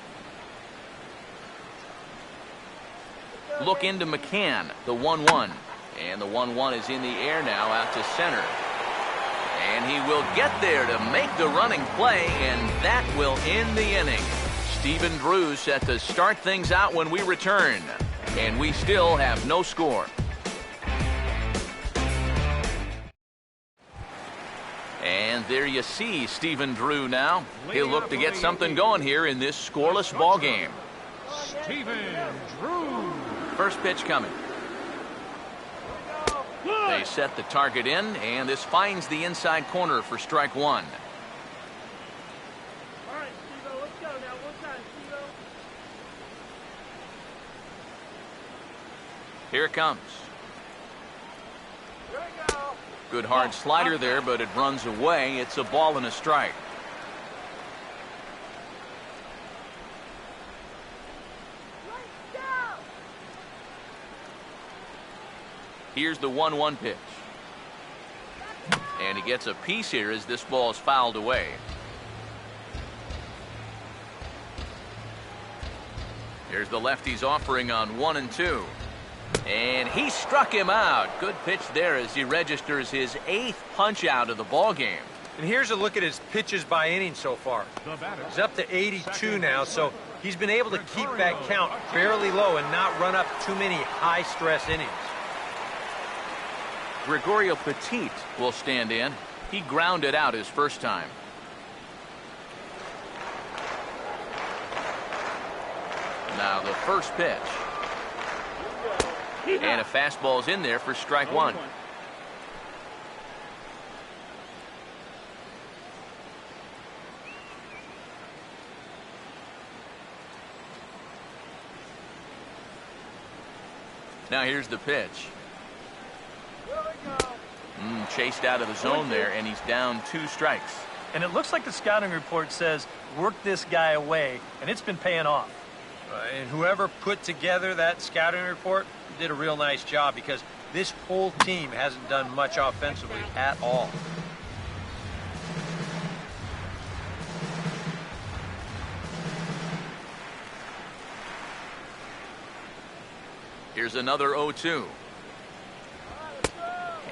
Look into McCann, the 1-1. And the 1-1 is in the air now out to center. And he will get there to make the running play, and that will end the inning. Stephen Drew set to start things out when we return. And we still have no score. And there you see Stephen Drew now. He'll look to get something going here in this scoreless ball game. Stephen Drew. First pitch coming. They set the target in, and this finds the inside corner for strike 1. Here it comes. Good hard slider there, but it runs away. It's a ball and a strike. Here's the 1-1 pitch. And he gets a piece here as this ball is fouled away. Here's the lefty's offering on 1-2. And he struck him out. Good pitch there as he registers his 8th punch out of the ball game. And here's a look at his pitches by inning so far. He's up to 82 now, so he's been able to keep that count fairly low and not run up too many high-stress innings. Gregorio Petit will stand in. He grounded out his first time. Now the first pitch. And a fastball's in there for strike one. Now here's the pitch. Chased out of the zone there, and he's down 2 strikes. And it looks like the scouting report says work this guy away, and it's been paying off. And whoever put together that scouting report did a real nice job, because this whole team hasn't done much offensively at all. Here's another 0-2.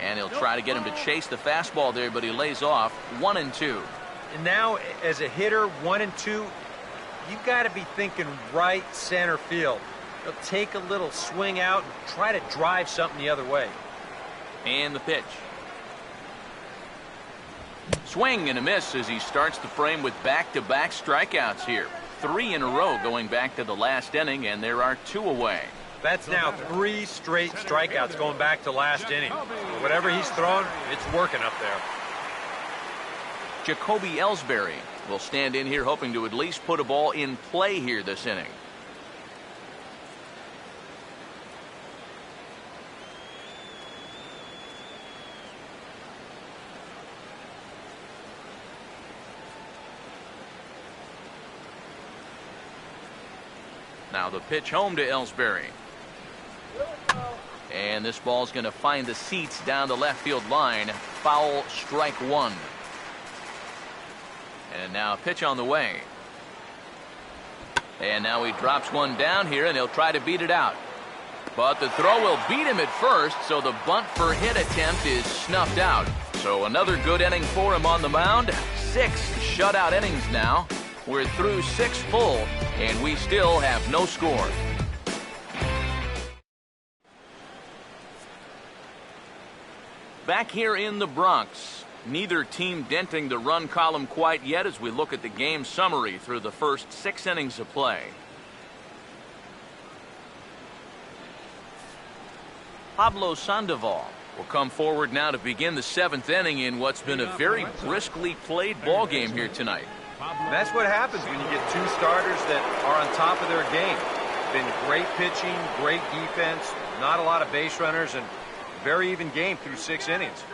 And he'll try to get him to chase the fastball there, but he lays off 1-2. And now, as a hitter, 1-2, you've got to be thinking right center field. He'll take a little swing out and try to drive something the other way. And the pitch. Swing and a miss as he starts the frame with back-to-back strikeouts here. 3 in a row going back to the last inning, and there are 2 away. That's now 3 straight strikeouts going back to last inning. Whatever he's throwing, it's working up there. Jacoby Ellsbury will stand in here hoping to at least put a ball in play here this inning. Now the pitch home to Ellsbury. And this ball's going to find the seats down the left field line. Foul, strike 1. And now a pitch on the way. And now he drops one down here, and he'll try to beat it out. But the throw will beat him at first, so the bunt for hit attempt is snuffed out. So another good inning for him on the mound. 6 shutout innings now. We're through 6 full, and we still have no score. Back here in the Bronx, neither team denting the run column quite yet as we look at the game summary through the first 6 innings of play. Pablo Sandoval will come forward now to begin the 7th inning in what's been a very briskly played ball game here tonight. That's what happens when you get 2 starters that are on top of their game. Been great pitching, great defense, not a lot of base runners, and very even game through 6 innings.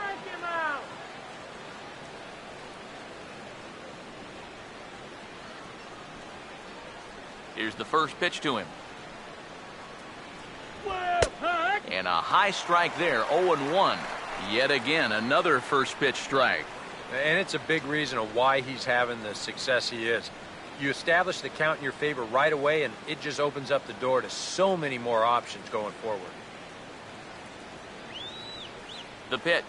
Here's the first pitch to him. And a high strike there, 0-1. Yet again, another first pitch strike. And it's a big reason of why he's having the success he is. You establish the count in your favor right away, and it just opens up the door to so many more options going forward. The pitch.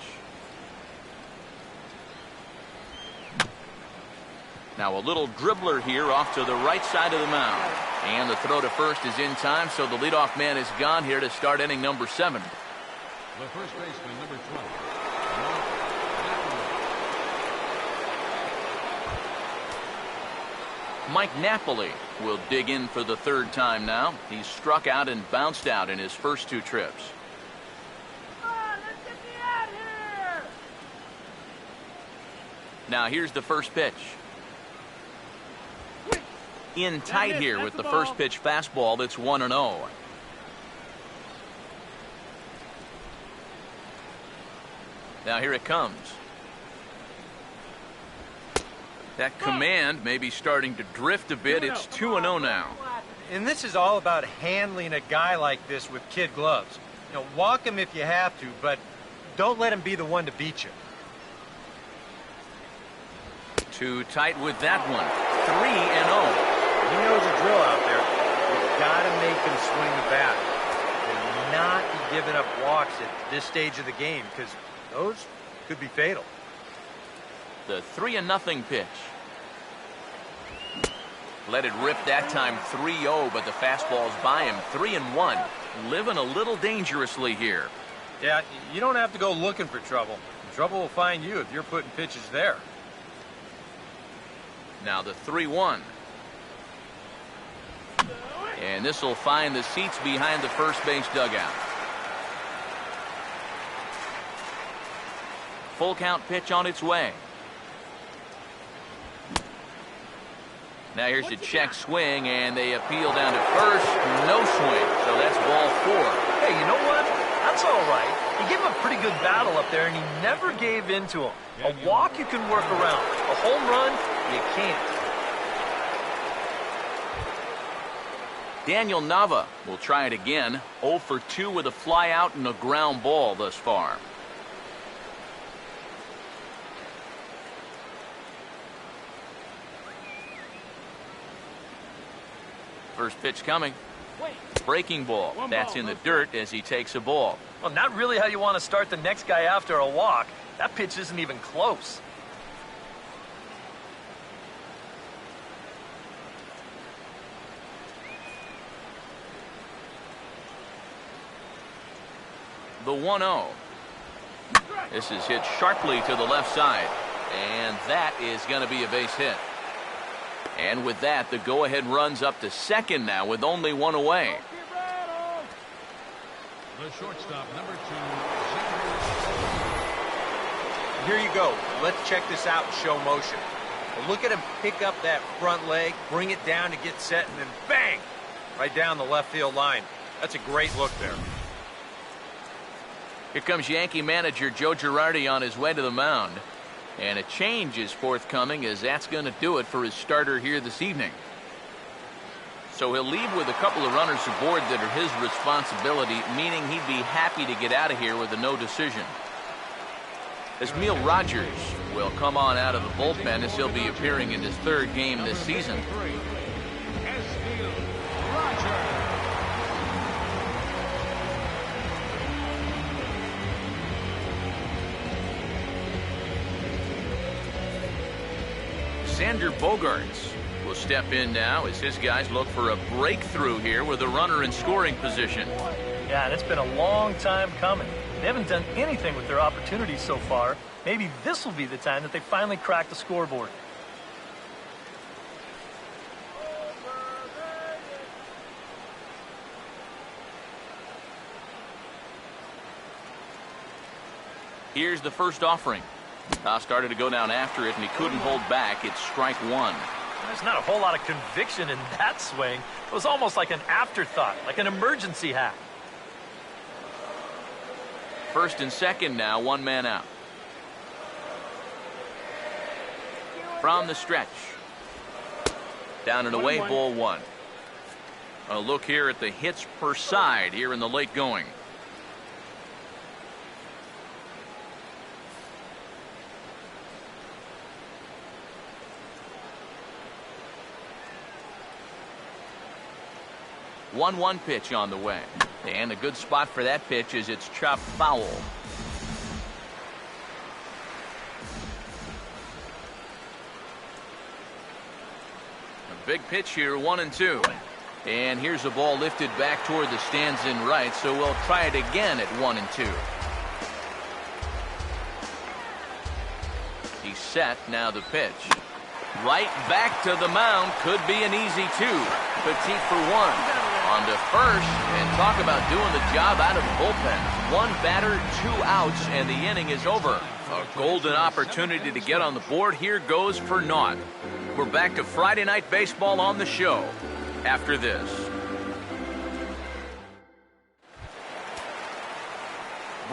Now a little dribbler here off to the right side of the mound. And the throw to first is in time, so the leadoff man is gone here to start inning number 7. The first baseman, number 12. Mike Napoli will dig in for the 3rd time now. He's struck out and bounced out in his first 2 trips. Let's get me out here! Now here's the first pitch. In tight here with the first pitch fastball. That's 1-0. Now here it comes. That command may be starting to drift a bit. It's 2-0 now. And this is all about handling a guy like this with kid gloves. You know, walk him if you have to, but don't let him be the one to beat you. Too tight with that one. 3-0. He knows the drill out there. You've got to make him swing the bat and not be giving up walks at this stage of the game, because those could be fatal. The 3-0 pitch. Let it rip that time. 3-0, but the fastball's by him. 3-1. Living a little dangerously here. Yeah, you don't have to go looking for trouble. Trouble will find you if you're putting pitches there. Now the 3-1. And this will find the seats behind the first base dugout. Full count pitch on its way. Now here's a check swing, and they appeal down to first. No swing, so that's ball 4. Hey, you know what? That's all right. He gave him a pretty good battle up there, and he never gave in to him. A walk you can work around. A home run, you can't. Daniel Nava will try it again. 0 for 2 with a fly out and a ground ball thus far. First pitch coming. Breaking ball. That's in the dirt as he takes a ball. Well, not really how you want to start the next guy after a walk. That pitch isn't even close. The 1-0. This is hit sharply to the left side, and that is going to be a base hit. And with that, the go-ahead runs up to second now with only one away. The shortstop, number 2. Here you go. Let's check this out in show motion. Well, look at him pick up that front leg, bring it down to get set, and then bang! Right down the left field line. That's a great look there. Here comes Yankee manager Joe Girardi on his way to the mound. And a change is forthcoming, as that's going to do it for his starter here this evening. So he'll leave with a couple of runners aboard that are his responsibility, meaning he'd be happy to get out of here with a no decision. Esmil Rogers will come on out of the bullpen as he'll be appearing in his 3rd game this season. Esmil Rogers. Xander Bogaerts will step in now as his guys look for a breakthrough here with a runner in scoring position. Yeah, and it's been a long time coming. They haven't done anything with their opportunities so far. Maybe this will be the time that they finally crack the scoreboard. Here's the first offering. Toss started to go down after it, and he couldn't hold back. It's strike 1. There's not a whole lot of conviction in that swing. It was almost like an afterthought, like an emergency hack. First and second now, one man out. From the stretch. Down and away, ball 1. A look here at the hits per side here in the late going. The 1-1 pitch on the way. And a good spot for that pitch is it's chopped foul. A big pitch here, 1-2. And here's a ball lifted back toward the stands in right, so we'll try it again at 1-2. He's set, now the pitch. Right back to the mound, could be an easy 2. Petit for 1. On to first, and talk about doing the job out of the bullpen. 1 batter, 2 outs, and the inning is over. A golden opportunity to get on the board here goes for naught. We're back to Friday Night Baseball on the show after this.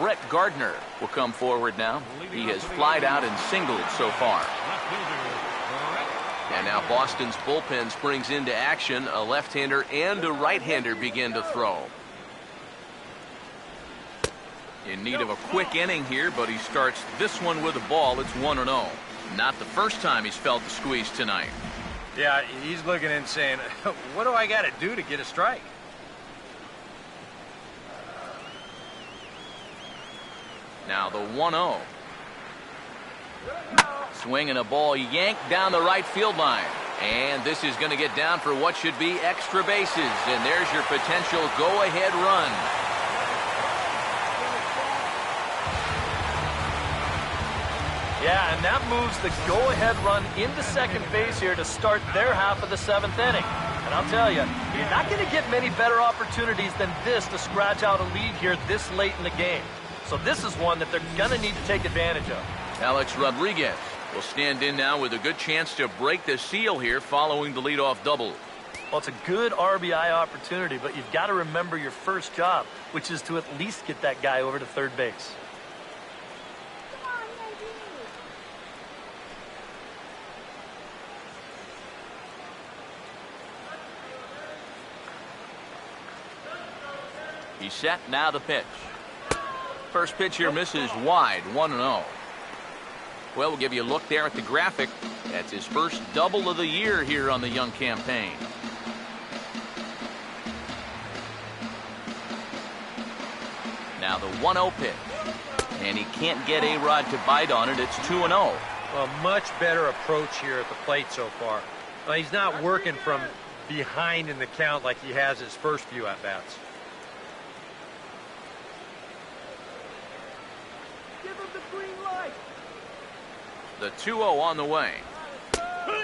Brett Gardner will come forward now. He has flied out and singled so far. And now Boston's bullpen springs into action. A left-hander and a right-hander begin to throw. In need of a quick inning here, but he starts this one with a ball. It's 1-0. Not the first time he's felt the squeeze tonight. Yeah, he's looking and saying, what do I got to do to get a strike? Now the 1-0. Swinging a ball yanked down the right field line. And this is going to get down for what should be extra bases. And there's your potential go-ahead run. Yeah, and that moves the go-ahead run into second base here to start their half of the 7th inning. And I'll tell you, you're not going to get many better opportunities than this to scratch out a lead here this late in the game. So this is one that they're going to need to take advantage of. Alex Rodriguez will stand in now with a good chance to break the seal here following the leadoff double. Well, it's a good RBI opportunity, but you've got to remember your first job, which is to at least get that guy over to third base. He's set, now the pitch. First pitch here misses wide, 1-0. Well, we'll give you a look there at the graphic. That's his first double of the year here on the young campaign. Now the 1-0 pitch. And he can't get A-Rod to bite on it. It's 2-0. A much better approach here at the plate so far. He's not working from behind in the count like he has his first few at-bats. The 2-0 on the way.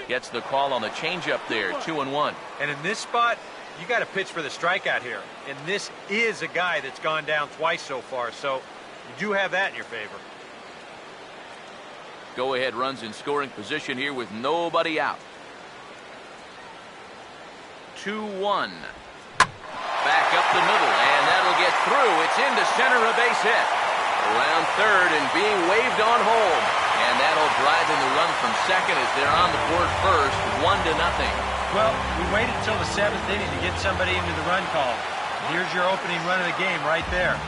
Gets the call on the changeup there, 2-1. And in this spot, you got to pitch for the strikeout here. And this is a guy that's gone down twice so far, so you do have that in your favor. Go ahead runs in scoring position here with nobody out. 2-1. Back up the middle, and that'll get through. It's into center, a base hit. Around third and being waved on home. And that'll drive in the run from second as they're on the board first, 1-0. Well, we waited until the 7th inning to get somebody into the run call. Here's your opening run of the game right there.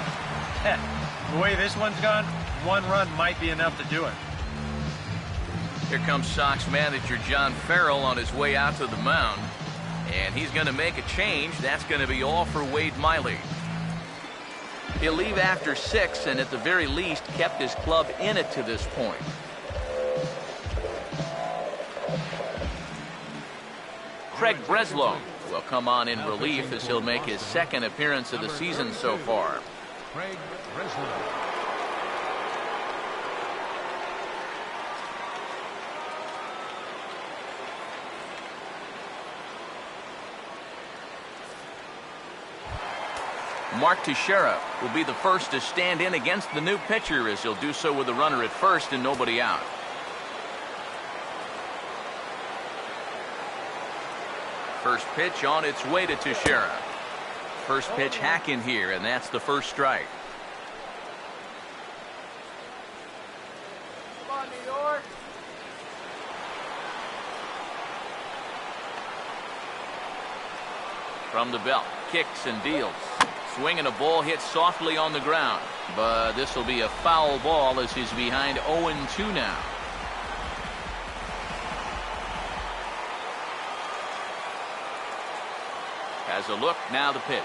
The way this one's gone, one run might be enough to do it. Here comes Sox manager John Farrell on his way out to the mound. And he's going to make a change. That's going to be all for Wade Miley. He'll leave after 6 and at the very least kept his club in it to this point. Craig Breslow will come on in relief as he'll make his second appearance of the season so far. Craig Breslow. Mark Teixeira will be the first to stand in against the new pitcher as he'll do so with a runner at first and nobody out. First pitch on its way to Teixeira. First pitch hack in here, and that's the first strike. Come on, New York. From the belt, kicks and deals. Swinging a ball hit softly on the ground. But this will be a foul ball as he's behind 0-2 now. Has a look, now the pitch.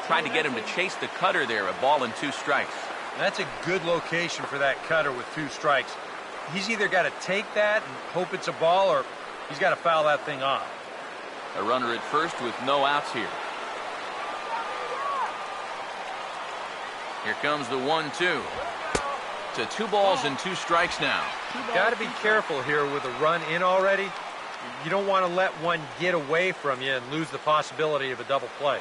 Trying to get him to chase the cutter there, a ball and 2 strikes. That's a good location for that cutter with 2 strikes. He's either got to take that and hope it's a ball or he's got to foul that thing off. A runner at first with no outs here. Here comes the 1-2. To 2 balls and 2 strikes now. Got to be careful here with a run in already. You don't want to let one get away from you and lose the possibility of a double play.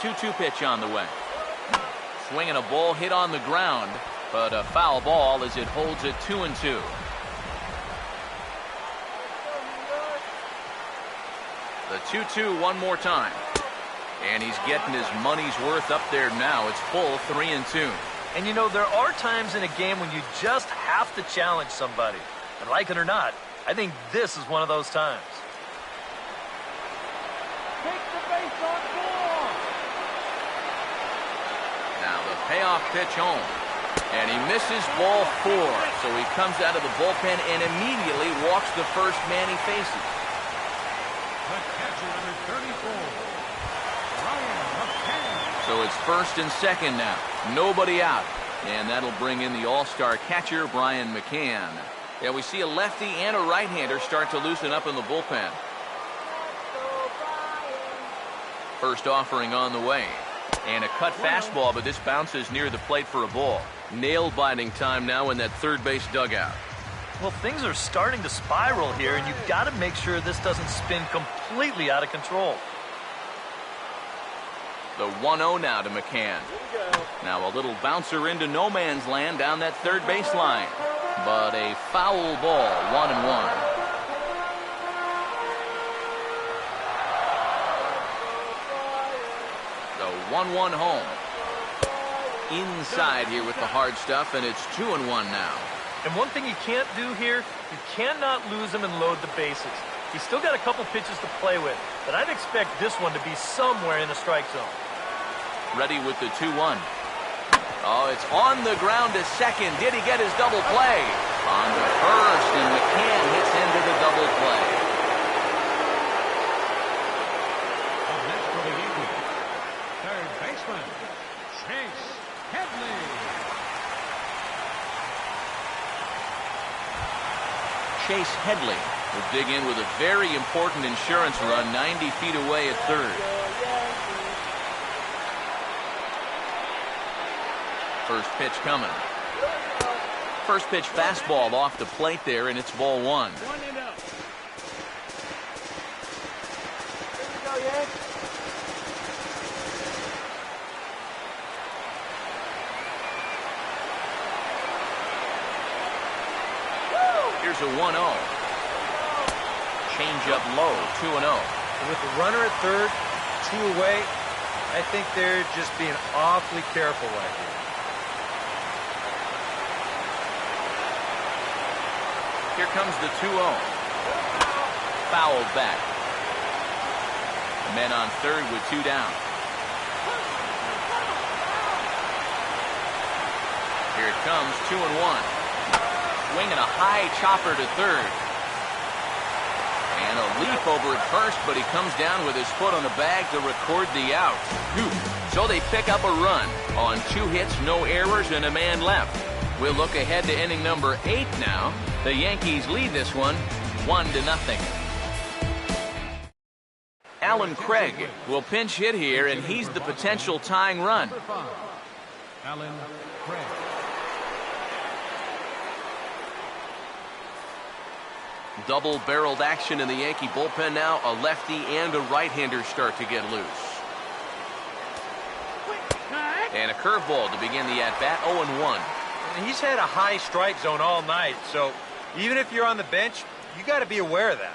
Two pitch on the way. Swinging a ball hit on the ground, but a foul ball as it holds it 2-2. The 2-2 one more time. And he's getting his money's worth up there now. It's full 3-2. And you know, there are times in a game when you just have to challenge somebody. And like it or not, I think this is one of those times. Take the base on ball. Now the payoff pitch home. And he misses ball 4. So he comes out of the bullpen and immediately walks the first man he faces. The catcher, number 34, Ryan McCann. So it's first and second now. Nobody out. And that'll bring in the all-star catcher, Brian McCann. Yeah, we see a lefty and a right-hander start to loosen up in the bullpen. First offering on the way. And a cut fastball, but this bounces near the plate for a ball. Nail-biting time now in that third base dugout. Well, things are starting to spiral here, and you've got to make sure this doesn't spin completely out of control. The 1-0 now to McCann. Now a little bouncer into no man's land down that third baseline. But a foul ball, 1-1. The 1-1 home. Inside here with the hard stuff, and it's 2-1 now. And one thing you can't do here, you cannot lose him and load the bases. He's still got a couple pitches to play with, but I'd expect this one to be somewhere in the strike zone. Ready with the 2-1. Oh, it's on the ground to second. Did he get his double play? On to first, and McCann hits into the double play. Up next for the Yankees, third baseman, Chase Headley. Chase Headley will dig in with a very important insurance run 90 feet away at third. First pitch coming. First pitch fastball off the plate there, and it's ball 1. 1-0. Here we go, Yanks. Here's a 1-0. Change up low, 2-0. And with the runner at third, 2 away, I think they're just being awfully careful right here. Here comes the 2-0. Fouled back. Men on third with 2 down. Here it comes, 2-1. Swinging a high chopper to third. And a leap over at first, but he comes down with his foot on the bag to record the out. So they pick up a run on 2 hits, no errors, and a man left. We'll look ahead to inning number 8 now. The Yankees lead this one 1-0. Alan Craig will pinch hit here, and he's the potential tying run. Number 5, Alan Craig. Double-barreled action in the Yankee bullpen now. A lefty and a right-hander start to get loose. And a curveball to begin the at-bat, 0-1. He's had a high strike zone all night, so even if you're on the bench, you got to be aware of that.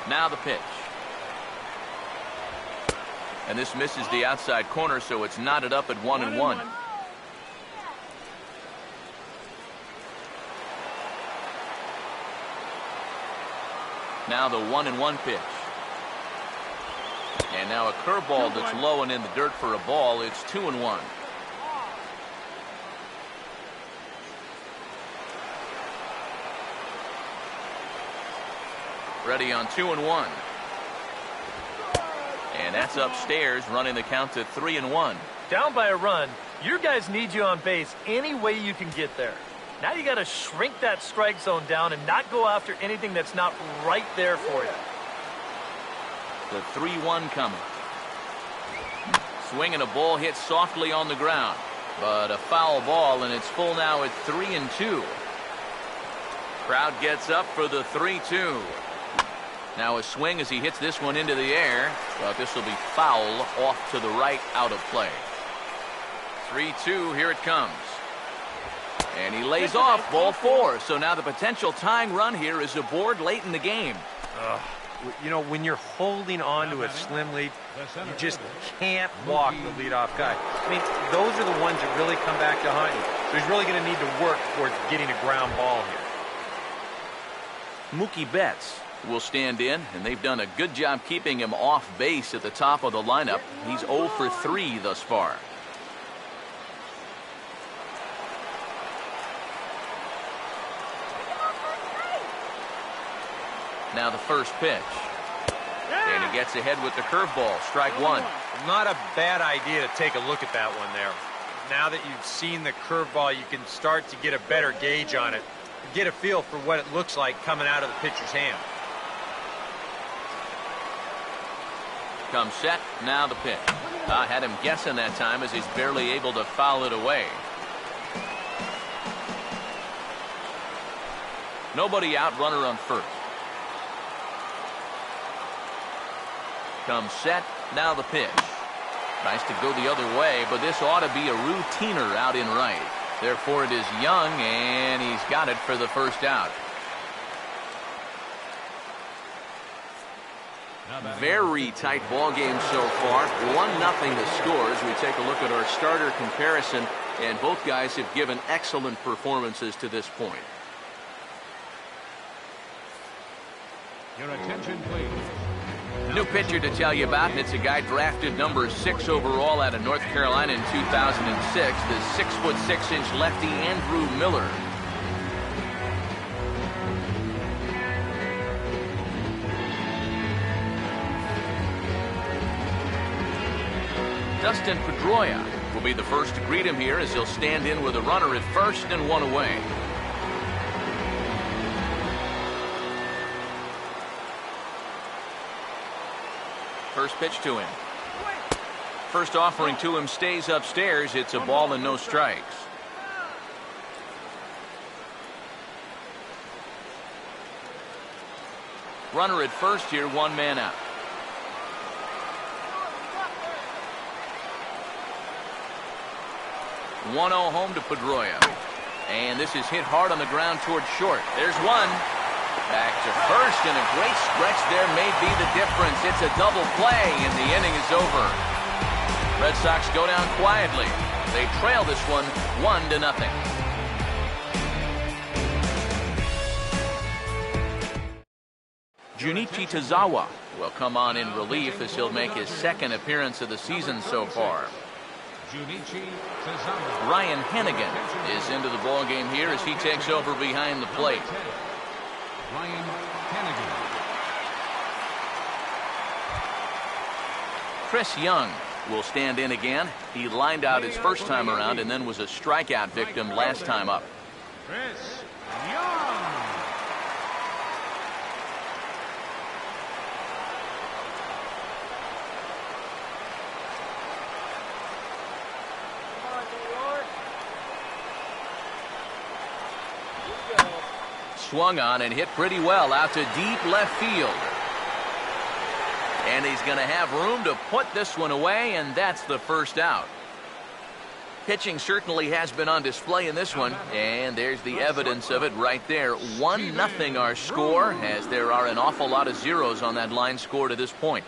Now the pitch. And this misses the outside corner, so it's knotted up at 1-1. Now the 1-1 pitch. And now a curveball that's low and in the dirt for a ball. It's 2-1. Ready on 2-1. And that's upstairs, running the count to 3-1. Down by a run, your guys need you on base any way you can get there. Now you got to shrink that strike zone down and not go after anything that's not right there for you. The 3-1 coming. Swinging a ball hit softly on the ground. But a foul ball, and it's full now at 3-2. Crowd gets up for the 3-2. Now a swing as he hits this one into the air. But this will be foul off to the right, out of play. 3-2, here it comes. And he lays off ball 4. So now the potential tying run here is aboard late in the game. You know, when you're holding on to a slim lead, you just can't walk the leadoff guy. I mean, those are the ones that really come back to haunt you. So he's really going to need to work towards getting a ground ball here. Mookie Betts will stand in, and they've done a good job keeping him off base at the top of the lineup. He's 0 for 3 thus far. Now the first pitch. And he gets ahead with the curveball. Strike 1. Not a bad idea to take a look at that one there. Now that you've seen the curveball, you can start to get a better gauge on it. Get a feel for what it looks like coming out of the pitcher's hand. Comes set. Now the pitch. I had him guessing that time as he's barely able to foul it away. Nobody out, runner on first. Comes set. Now the pitch. Tries to go the other way, but this ought to be a routiner out in right. Therefore, it is Young, and he's got it for the first out. Very tight ball game so far. 1-0 the score as we take a look at our starter comparison, and both guys have given excellent performances to this point. Your attention, please. New pitcher to tell you about, and it's a guy drafted number 6 overall out of North Carolina in 2006, the 6'6" lefty Andrew Miller. Dustin Pedroia will be the first to greet him here as he'll stand in with a runner at first and 1 away. First pitch to him. First offering to him stays upstairs. It's a ball and no strikes. Runner at first here, 1 man out. One 0 home to Pedroia. And this is hit hard on the ground towards short. There's one. Back to first, and a great stretch there may be the difference. It's a double play, and the inning is over. Red Sox go down quietly. They trail this one 1-0. Junichi Tazawa will come on in relief as he'll make his 2nd appearance of the season so far. Ryan Hennigan is into the ball game here as he takes over behind the plate. Ryan Hennigan. Chris Young will stand in again. He lined out his first time around and then was a strikeout victim last time up. Chris Young. Swung on and hit pretty well out to deep left field. And he's going to have room to put this one away, and that's the first out. Pitching certainly has been on display in this one, and there's the evidence of it right there. 1-0 our score, as there are an awful lot of zeros on that line score to this point.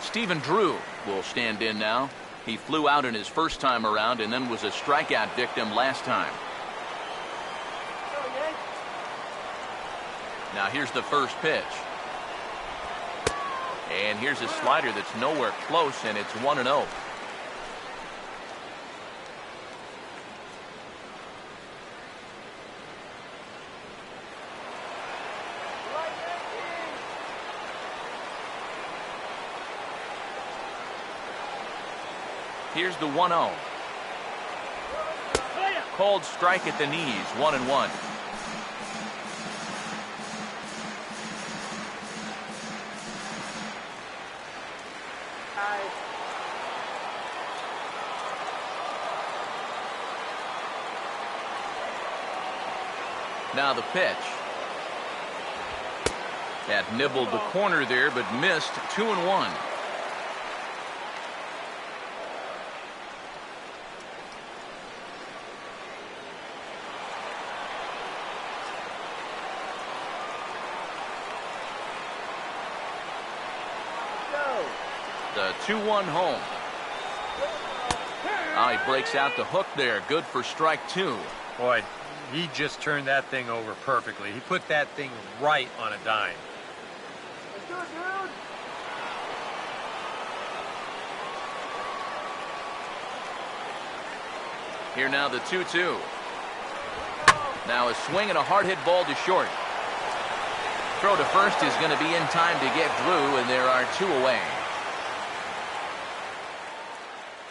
Stephen Drew will stand in now. He flew out in his first time around and then was a strikeout victim last time. Now here's the first pitch. And here's a slider that's nowhere close, and it's 1-0. Here's the 1-0. Cold strike at the knees, 1-1. Now the pitch. That nibbled the corner there, but missed. 2-1. The 2-1 home. Oh, he breaks out the hook there. Good for strike 2. Boy, he just turned that thing over perfectly. He put that thing right on a dime. Let's do it, dude. Here now the 2-2. Now a swing and a hard hit ball to short. Throw to first is going to be in time to get Blue, and there are 2 away.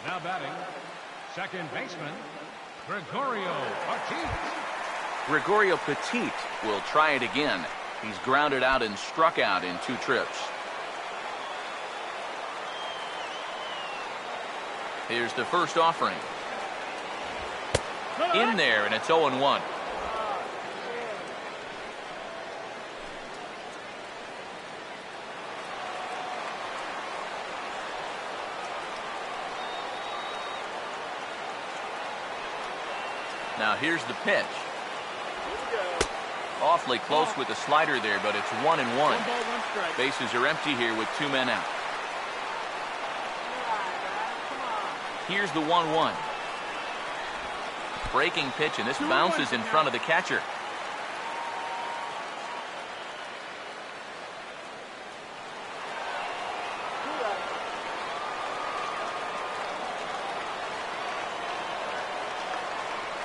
Now batting, second baseman, Gregorio Petit. Gregorio Petit will try it again. He's grounded out and struck out in 2 trips. Here's the first offering. In there, and it's 0-1. Now here's the pitch. Awfully close with the slider there, but it's 1-1. Bases are empty here with 2 men out. Here's the 1-1. Breaking pitch, and this bounces in front of the catcher.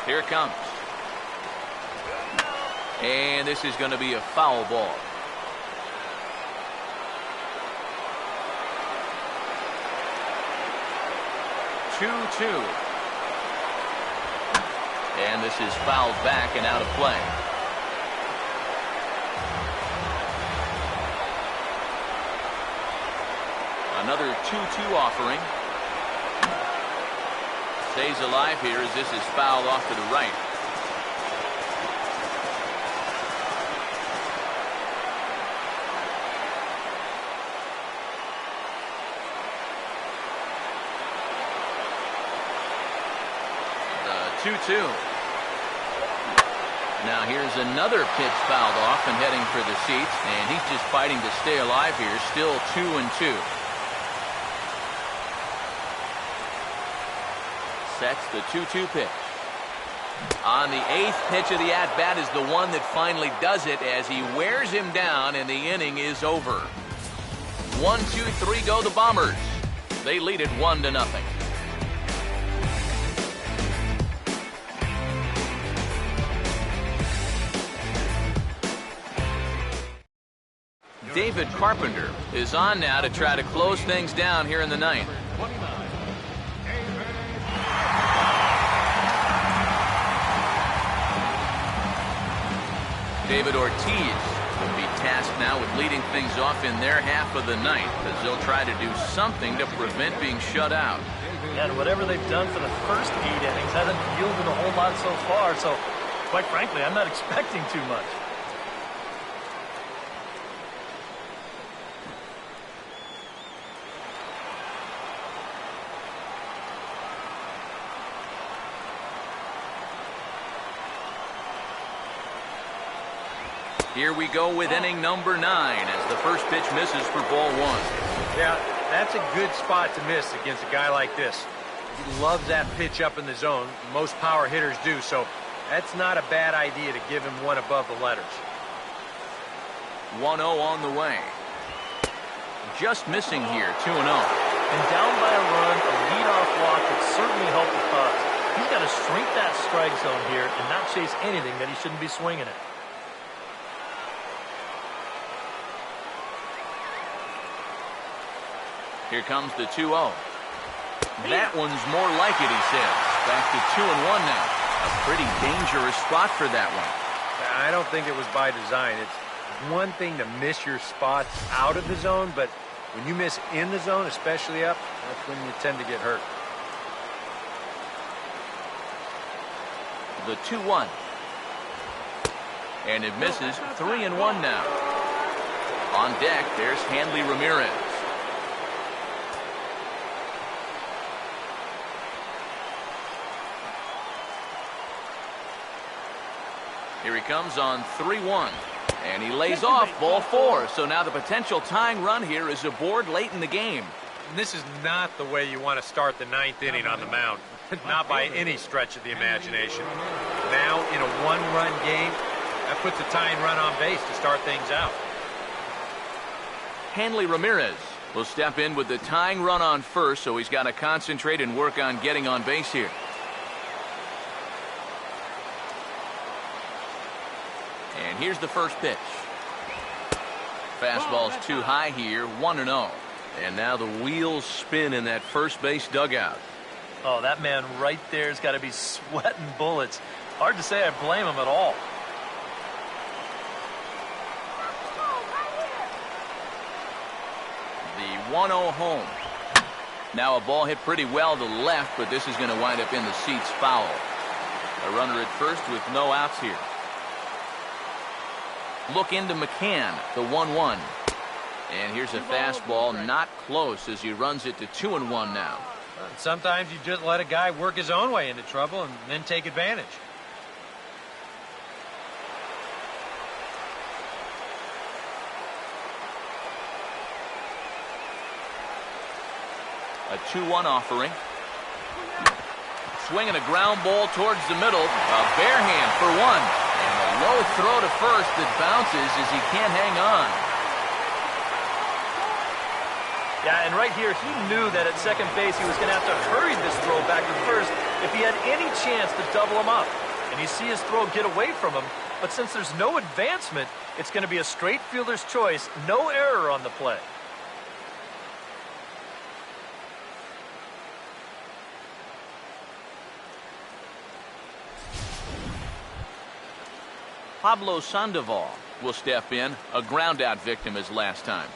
Here it comes. And this is going to be a foul ball. Two. And this is fouled back and out of play. Another 2-2 offering. Stays alive here as this is fouled off to the right. The 2-2. Now here's another pitch fouled off and heading for the seats, and he's just fighting to stay alive here. Still 2-2. Sets the 2-2 pitch. On the 8th pitch of the at-bat is the one that finally does it as he wears him down, and the inning is over. 1-2-3 go the Bombers. They lead it 1-0. David Carpenter is on now to try to close things down here in the 9th. David Ortiz will be tasked now with leading things off in their half of the 9th as they'll try to do something to prevent being shut out. Yeah, and whatever they've done for the first 8 innings hasn't yielded a whole lot so far, so quite frankly, I'm not expecting too much. Here we go with inning number 9 as the first pitch misses for ball 1. Yeah, that's a good spot to miss against a guy like this. He loves that pitch up in the zone. Most power hitters do, so that's not a bad idea to give him one above the letters. 1-0 on the way. Just missing here, 2-0. And down by a run, a leadoff walk would certainly help the cause. He's got to shrink that strike zone here and not chase anything that he shouldn't be swinging at. Here comes the 2-0. That one's more like it, he says. Back to 2-1 now. A pretty dangerous spot for that one. I don't think it was by design. It's one thing to miss your spots out of the zone, but when you miss in the zone, especially up, that's when you tend to get hurt. The 2-1. And it misses. 3-1 now. On deck, there's Hanley Ramirez. Here he comes on 3-1. And he lays off ball 4. So now the potential tying run here is aboard late in the game. And this is not the way you want to start the ninth inning on the mound. Not by any stretch of the imagination. Now, in a one-run game, that puts a tying run on base to start things out. Hanley Ramirez will step in with the tying run on first, so he's got to concentrate and work on getting on base here. And here's the first pitch. Fastball's too high here, 1-0. And now the wheels spin in that first base dugout. Oh, that man right there's got to be sweating bullets. Hard to say I blame him at all. The 1-0 home. Now a ball hit pretty well to left, but this is going to wind up in the seats foul. A runner at first with no outs here. Look into McCann, the 1-1. And here's a fastball, not close, as he runs it to 2-1 now. Sometimes you just let a guy work his own way into trouble and then take advantage. A 2-1 offering. Swinging a ground ball towards the middle. A bare hand for one. And a low throw to first that bounces as he can't hang on. Yeah, and right here, he knew that at second base he was going to have to hurry this throw back to first if he had any chance to double him up. And you see his throw get away from him, but since there's no advancement, it's going to be a straight fielder's choice, no error on the play. Pablo Sandoval will step in, a ground-out victim as last time.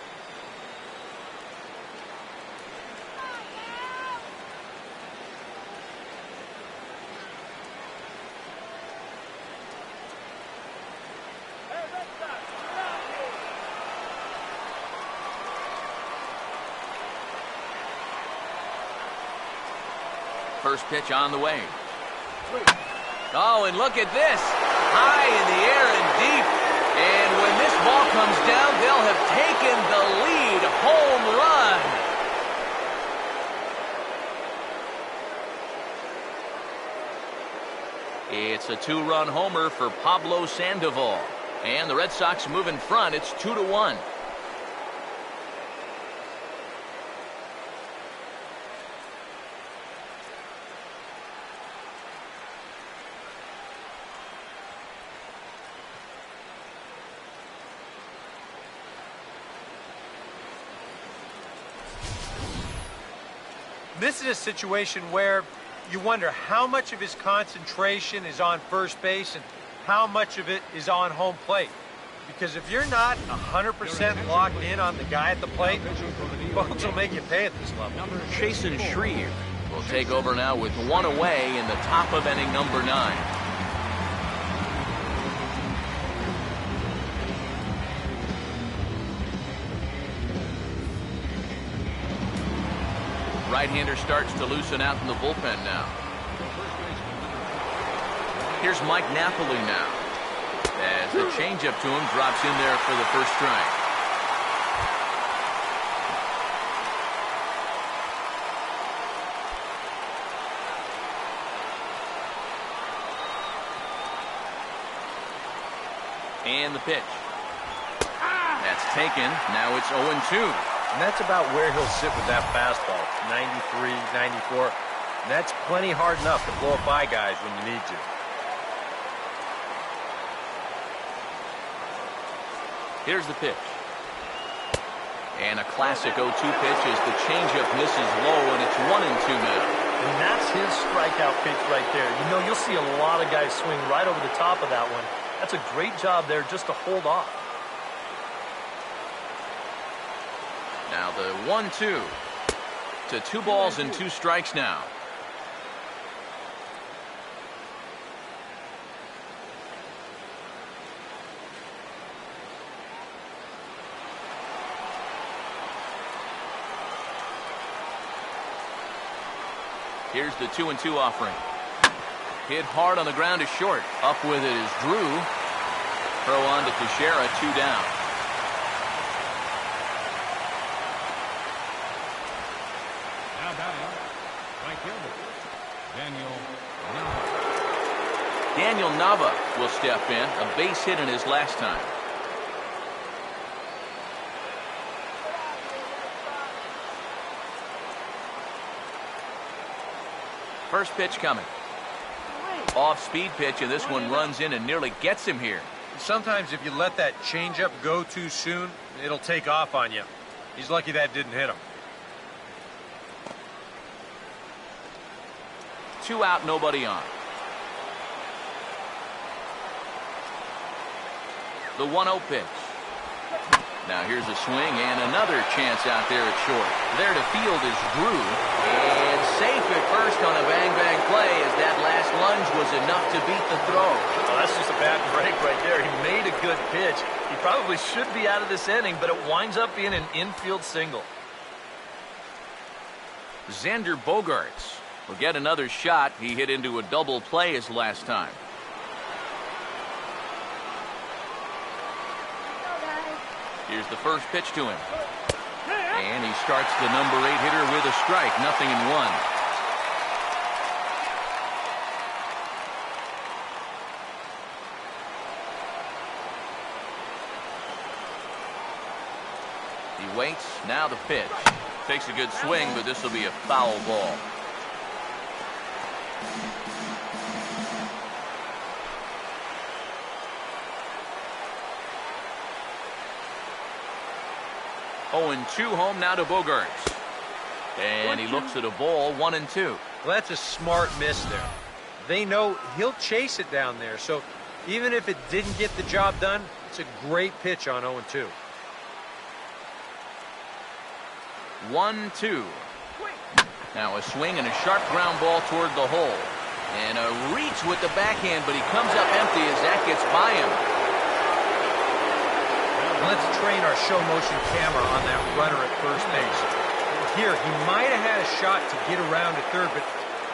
First pitch on the way. Oh, and look at this. High in the air and deep. And when this ball comes down, they'll have taken the lead. Home run. It's a two-run homer for Pablo Sandoval. And the Red Sox move in front. It's 2-1. This is a situation where you wonder how much of his concentration is on first base and how much of it is on home plate. Because if you're not 100% locked in on the guy at the plate, folks will make you pay at this level. Chasen Shreve will take over now with one away in the top of inning number 9. Right-hander starts to loosen out in the bullpen now. Here's Mike Napoli now. As the changeup to him drops in there for the first strike. And the pitch. That's taken. Now it's 0-2. And that's about where he'll sit with that fastball. 93, 94. And that's plenty hard enough to blow it by guys when you need to. Here's the pitch. And a classic 0-2 pitch as the changeup misses low, and it's 1-2 now. And that's his strikeout pitch right there. You know, you'll see a lot of guys swing right over the top of that one. That's a great job there just to hold off. Now the 1-2 to 2 balls and 2 strikes now. Here's the 2-2 offering. Hit hard on the ground to short. Up with it is Drew. Throw on to Teixeira, 2 down. batting, right fielder, Daniel Nava. Daniel Nava will step in. A base hit in his last time. First pitch coming. Off-speed pitch, and this one runs in and nearly gets him here. Sometimes if you let that changeup go too soon, it'll take off on you. He's lucky that didn't hit him. 2 out, nobody on. The 1-0 pitch. Now here's a swing and another chance out there at short. There to field is Drew, and safe at first on a bang-bang play as that last lunge was enough to beat the throw. Well, that's just a bad break right there. He made a good pitch. He probably should be out of this inning, but it winds up being an infield single. Xander Bogaerts will get another shot. He hit into a double play his last time. Here's the first pitch to him. And he starts the number 8 hitter with a strike. 0-1. He waits. Now the pitch. Takes a good swing, but this will be a foul ball. Oh, 2 home now to Bogaerts. And he looks at a ball, 1-2. Well, that's a smart miss there. They know he'll chase it down there, so even if it didn't get the job done, it's a great pitch on 0-2. 1-2. Now a swing and a sharp ground ball toward the hole. And a reach with the backhand, but he comes up empty as that gets by him. Let's train our show motion camera on that runner at first base. Here, he might have had a shot to get around to third, but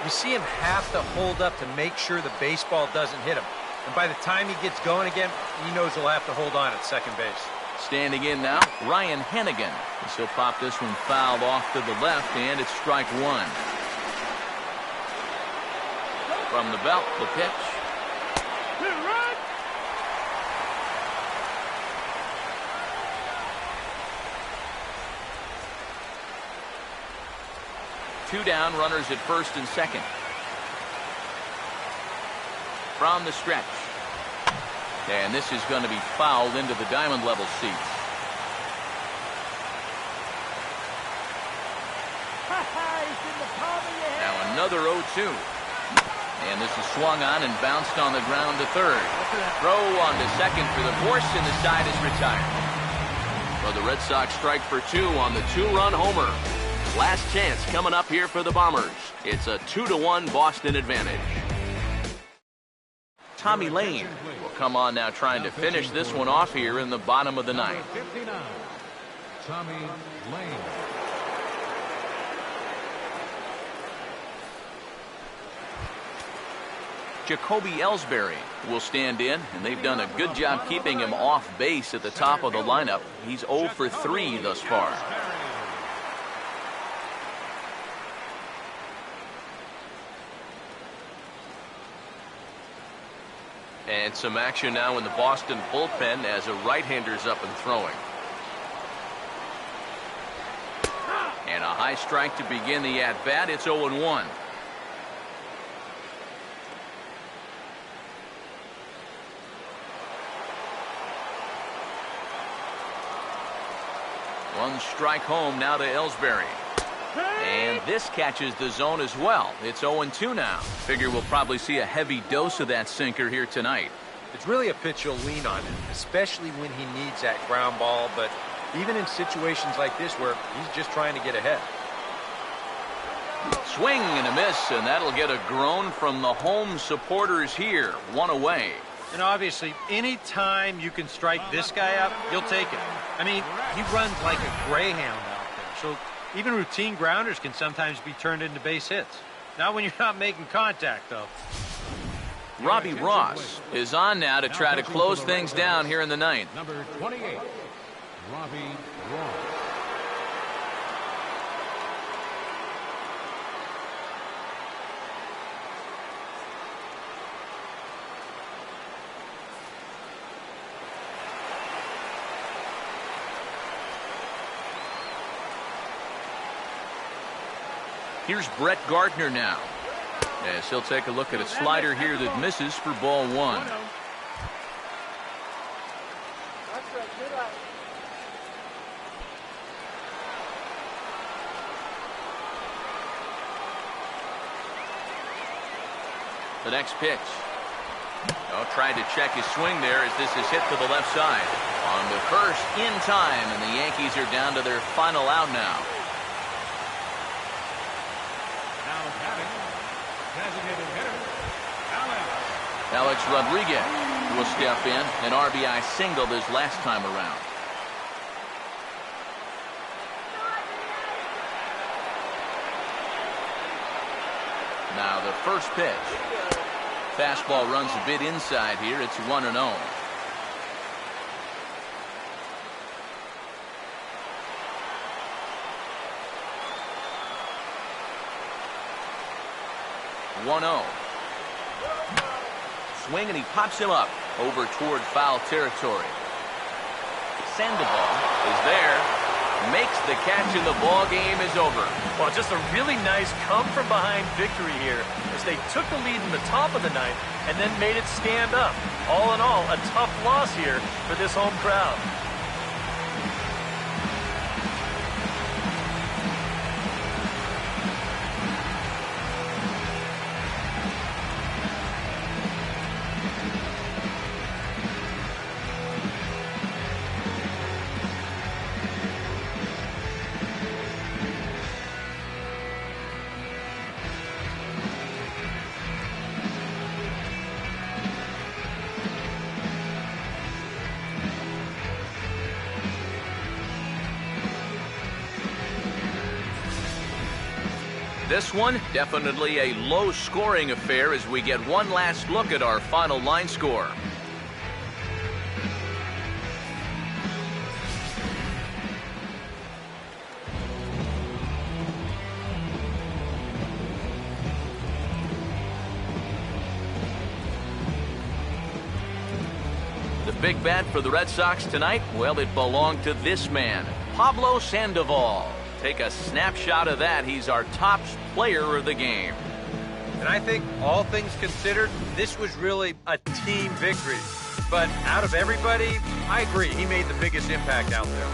you see him have to hold up to make sure the baseball doesn't hit him. And by the time he gets going again, he knows he'll have to hold on at second base. Standing in now, Ryan Hennigan. He'll pop this one fouled off to the left, and it's strike 1. From the belt, the pitch. 2 down, runners at first and second. From the stretch. And this is going to be fouled into the diamond level seats. Now another 0-2. And this is swung on and bounced on the ground to third. Throw on to second for the force, and the side is retired. Well, the Red Sox strike for 2 on the 2-run homer. Last chance coming up here for the Bombers. It's a 2-1 Boston advantage. Tommy Lane will come on now, trying to finish this one off here in the bottom of the ninth. 59, Tommy Lane. Jacoby Ellsbury will stand in, and they've done a good job keeping him off base at the top of the lineup. He's 0 for 3 thus far. And some action now in the Boston bullpen as a right-hander's up and throwing. And a high strike to begin the at-bat. It's 0-1. One strike home now to Ellsbury. And this catches the zone as well. It's 0-2 now. Figure we'll probably see a heavy dose of that sinker here tonight. It's really a pitch you'll lean on, especially when he needs that ground ball, but even in situations like this where he's just trying to get ahead. Swing and a miss, and that'll get a groan from the home supporters here. 1 away. And obviously, any time you can strike this guy out, you'll take it. I mean, he runs like a greyhound out there, so even routine grounders can sometimes be turned into base hits. Not when you're not making contact, though. Robbie Ross is on now to try to close things down here in the ninth. Number 28, Robbie Ross. Here's Brett Gardner now, as he'll take a look at a slider here that misses for ball 1. The next pitch. Oh, tried to check his swing there as this is hit to the left side. On the first in time, and the Yankees are down to their final out now. Now batting, designated hitter, Alex Rodriguez will step in, an RBI single this last time around. Now the first pitch. Fastball runs a bit inside here. It's 1-0. Swing, and he pops him up over toward foul territory. Sandoval is there, makes the catch, and the ball game is over. Well, just a really nice come-from-behind victory here as they took the lead in the top of the ninth and then made it stand up. All in all, a tough loss here for this home crowd. This one, definitely a low-scoring affair as we get one last look at our final line score. The big bat for the Red Sox tonight, well, it belonged to this man, Pablo Sandoval. Take a snapshot of that. He's our top player of the game. And I think, all things considered, this was really a team victory. But out of everybody, I agree, he made the biggest impact out there.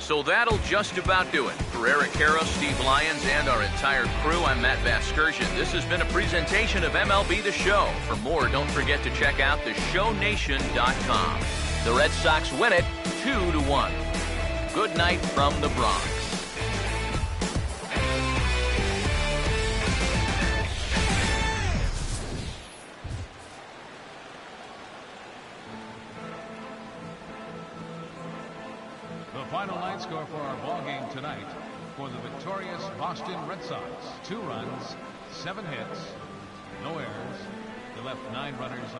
So that'll just about do it. For Eric Harrow, Steve Lyons, and our entire crew, I'm Matt Vasgersian. This has been a presentation of MLB The Show. For more, don't forget to check out theshownation.com. The Red Sox win it 2-1. Good night from the Bronx. The final line score for our ball game tonight for the victorious Boston Red Sox: 2 runs, 7 hits, no errors. They left 9 runners